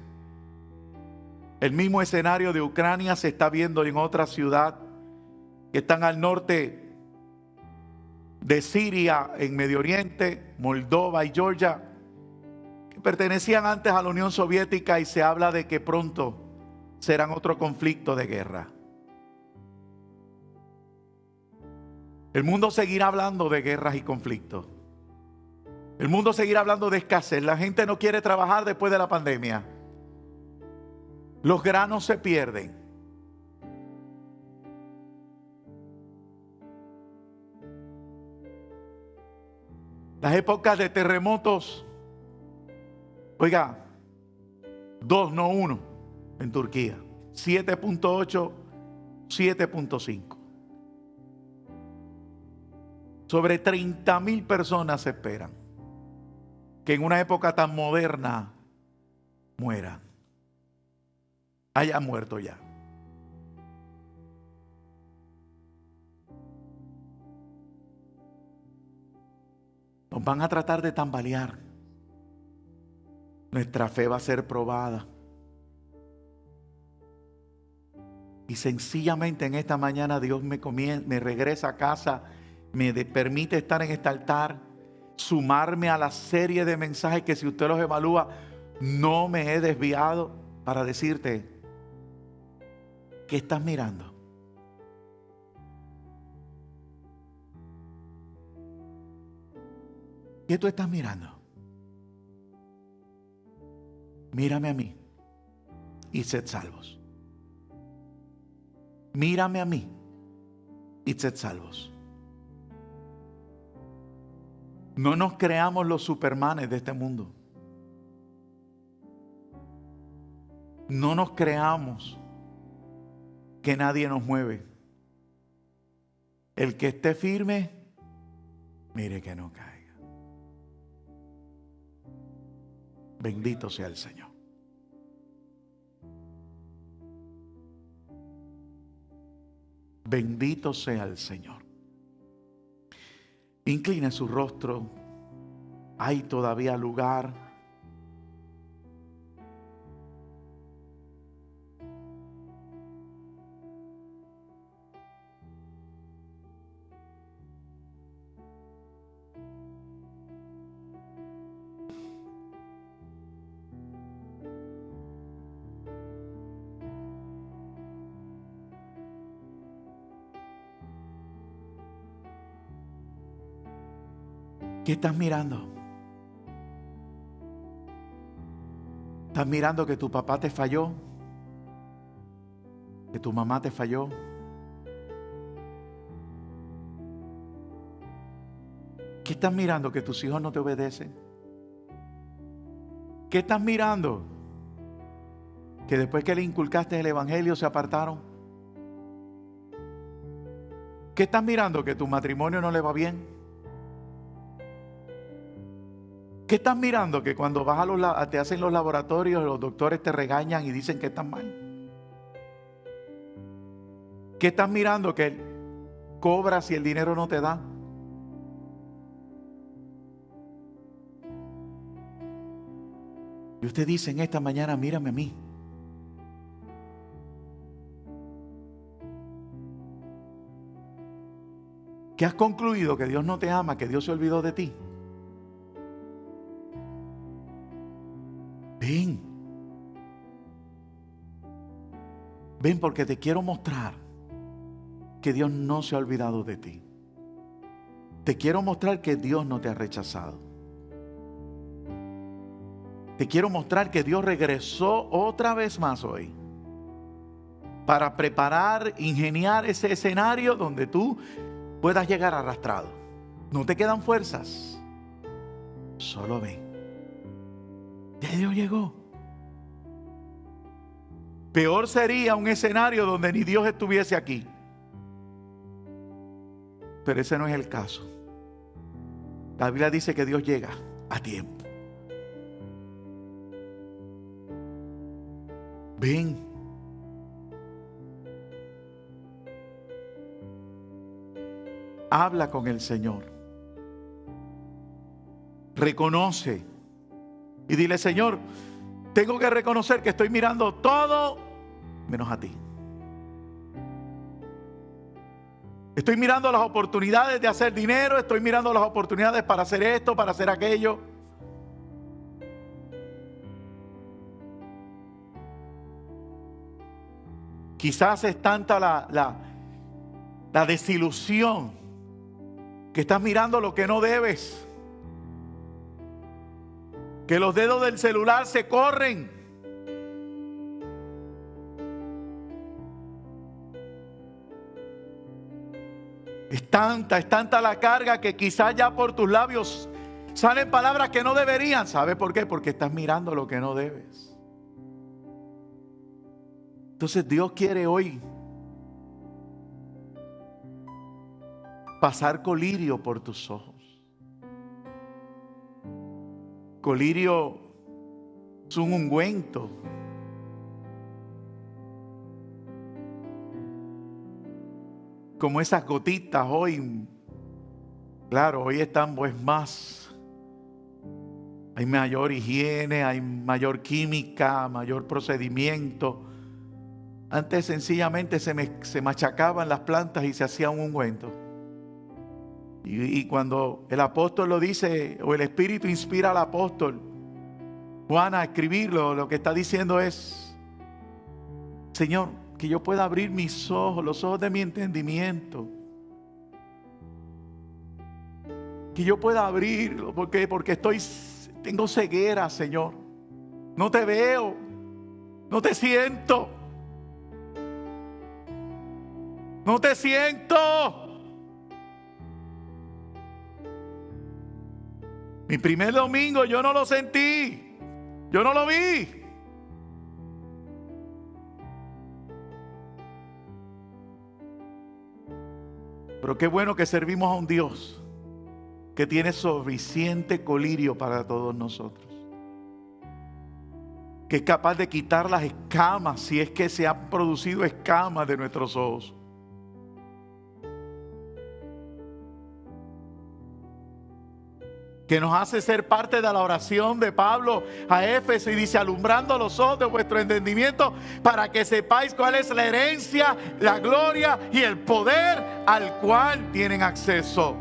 el mismo escenario de Ucrania se está viendo en otra ciudad que están al norte de Siria, en Medio Oriente, Moldova y Georgia, que pertenecían antes a la Unión Soviética, y se habla de que pronto serán otro conflicto de guerra. El mundo seguirá hablando de guerras y conflictos. El mundo seguirá hablando de escasez. La gente no quiere trabajar después de la pandemia. Los granos se pierden. Las épocas de terremotos, oiga, 2, no 1 en Turquía, 7.8, 7.5. Sobre 30,000 personas se esperan que en una época tan moderna mueran, hayan muerto ya. Nos van a tratar de tambalear. Nuestra fe va a ser probada. Y sencillamente en esta mañana Dios me regresa a casa, me permite estar en este altar, sumarme a la serie de mensajes que, si usted los evalúa, no me he desviado, para decirte: ¿qué estás mirando? ¿Qué tú estás mirando? Mírame a mí y sed salvos. Mírame a mí y sed salvos. No nos creamos los supermanes de este mundo. No nos creamos que nadie nos mueve. El que esté firme, mire que no caiga. Bendito sea el Señor. Bendito sea el Señor. Incline su rostro. Hay todavía lugar. ¿Qué estás mirando? ¿Estás mirando que tu papá te falló? ¿Que tu mamá te falló? ¿Qué estás mirando? ¿Que tus hijos no te obedecen? ¿Qué estás mirando? ¿Que después que le inculcaste el evangelio se apartaron? ¿Qué estás mirando? ¿Que tu matrimonio no le va bien? ¿Qué estás mirando? Que cuando vas te hacen los laboratorios, los doctores te regañan y dicen que estás mal. ¿Qué estás mirando? Que cobras y el dinero no te da. Y usted dice en esta mañana, mírame a mí. ¿Qué has concluido? Que Dios no te ama, que Dios se olvidó de ti. Ven. Ven porque te quiero mostrar que Dios no se ha olvidado de ti. Te quiero mostrar que Dios no te ha rechazado. Te quiero mostrar que Dios regresó otra vez más hoy para preparar, ingeniar ese escenario donde tú puedas llegar arrastrado. No te quedan fuerzas. Solo ven. Ya Dios llegó. Peor sería un escenario donde ni Dios estuviese aquí. Pero ese no es el caso. La Biblia dice que Dios llega a tiempo. Ven. Habla con el Señor. Reconoce. Y dile, Señor, tengo que reconocer que estoy mirando todo menos a ti. Estoy mirando las oportunidades de hacer dinero, estoy mirando las oportunidades para hacer esto, para hacer aquello. Quizás es tanta la desilusión que estás mirando lo que no debes, que los dedos del celular se corren. Es tanta la carga que quizás ya por tus labios salen palabras que no deberían. ¿Sabes por qué? Porque estás mirando lo que no debes. Entonces Dios quiere hoy pasar colirio por tus ojos. Colirio es un ungüento. Como esas gotitas hoy. Claro, hoy están pues más. Hay mayor higiene, hay mayor química, mayor procedimiento. Antes sencillamente se machacaban las plantas y se hacía un ungüento. Y cuando el apóstol lo dice, o el Espíritu inspira al apóstol Juan a escribirlo, lo que está diciendo es, Señor, que yo pueda abrir mis ojos, los ojos de mi entendimiento. Que yo pueda abrirlo, porque tengo ceguera, Señor. No te veo, no te siento. No te siento. Mi primer domingo yo no lo sentí. Yo no lo vi. Pero qué bueno que servimos a un Dios que tiene suficiente colirio para todos nosotros. Que es capaz de quitar las escamas si es que se han producido escamas de nuestros ojos. Que nos hace ser parte de la oración de Pablo a Éfeso y dice, alumbrando los ojos de vuestro entendimiento para que sepáis cuál es la herencia, la gloria y el poder al cual tienen acceso.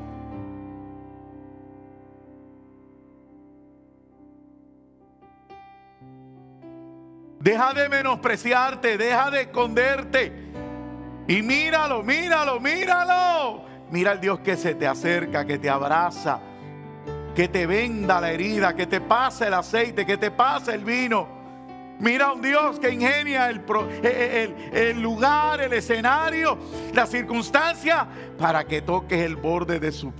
Deja de menospreciarte, deja de esconderte y míralo, míralo, míralo. Mira al Dios que se te acerca, que te abraza. que te venda la herida, que te pase el aceite, que te pase el vino. Mira a un Dios que ingenia el lugar, el escenario, la circunstancia, para que toques el borde de su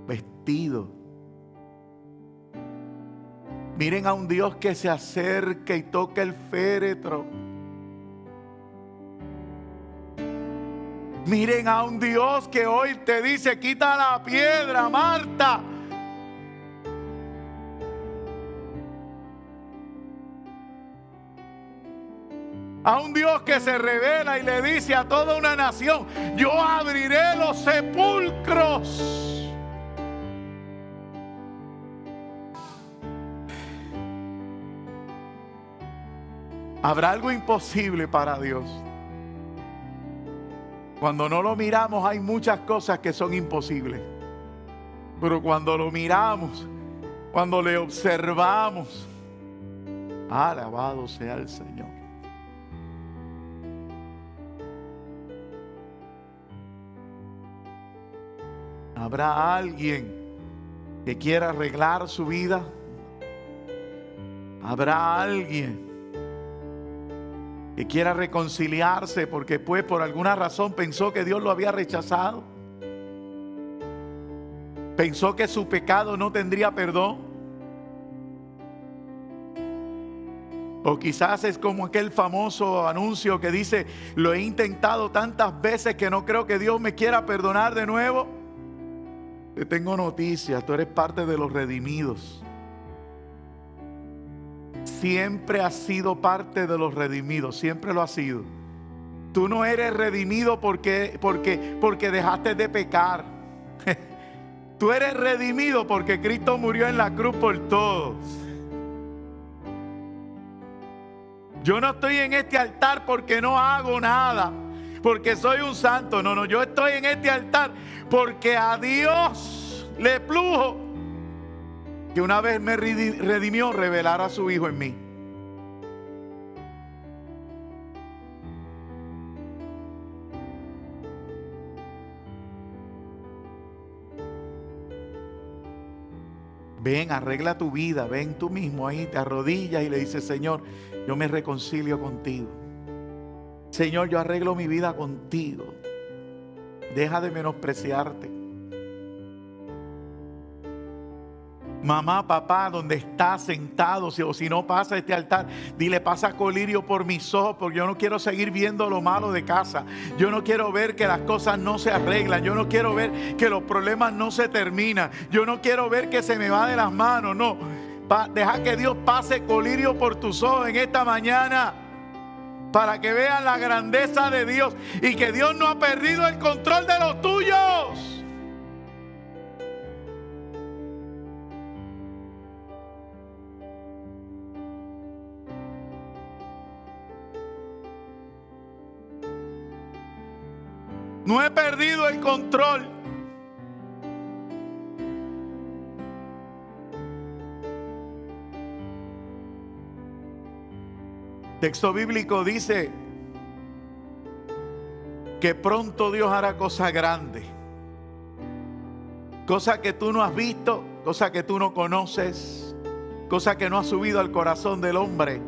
vestido. Miren a un Dios que se acerca y toca el féretro. Miren a un Dios que hoy te dice: quita la piedra, Marta. A un Dios que se revela y le dice a toda una nación: yo abriré los sepulcros. ¿Habrá algo imposible para Dios? Cuando no lo miramos hay muchas cosas que son imposibles. Pero cuando lo miramos, cuando le observamos, alabado sea el Señor. ¿Habrá alguien que quiera arreglar su vida? ¿Habrá alguien que quiera reconciliarse porque pues por alguna razón pensó que Dios lo había rechazado? Pensó que su pecado no tendría perdón. O quizás es como aquel famoso anuncio que dice: lo he intentado tantas veces que no creo que Dios me quiera perdonar de nuevo. Te tengo noticias, tú eres parte de los redimidos. Siempre has sido parte de los redimidos, siempre lo has sido. Tú no eres redimido porque dejaste de pecar. Tú eres redimido porque Cristo murió en la cruz por todos. Yo no estoy en este altar porque no hago nada, porque soy un santo. No, yo estoy en este altar porque a Dios le plujo que una vez me redimió, revelar a su Hijo en mí. Ven, arregla tu vida, ven tú mismo ahí, te arrodillas y le dices: Señor, yo me reconcilio contigo. Señor, yo arreglo mi vida contigo. Deja de menospreciarte. Mamá, papá, donde estás sentado, o si no pasa este altar, dile: pasa colirio por mis ojos, porque yo no quiero seguir viendo lo malo de casa. Yo no quiero ver que las cosas no se arreglan. Yo no quiero ver que los problemas no se terminan. Yo no quiero ver que se me va de las manos. No, deja que Dios pase colirio por tus ojos en esta mañana, para que vean la grandeza de Dios y que Dios no ha perdido el control de los tuyos. No he perdido el control. Texto bíblico dice que pronto Dios hará cosas grandes, cosas que tú no has visto, cosas que tú no conoces, cosas que no has subido al corazón del hombre,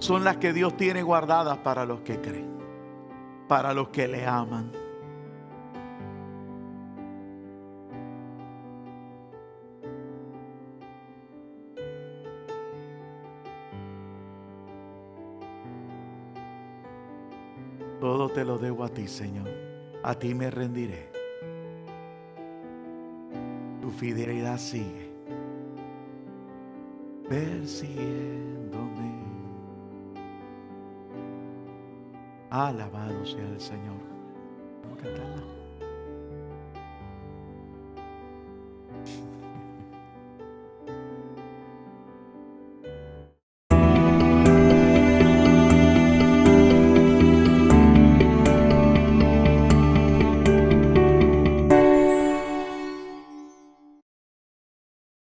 son las que Dios tiene guardadas para los que creen, para los que le aman. Todo te lo debo a ti, Señor. A ti me rendiré. Tu fidelidad sigue persiguiéndome. Alabado sea el Señor. Vamos a cantarla.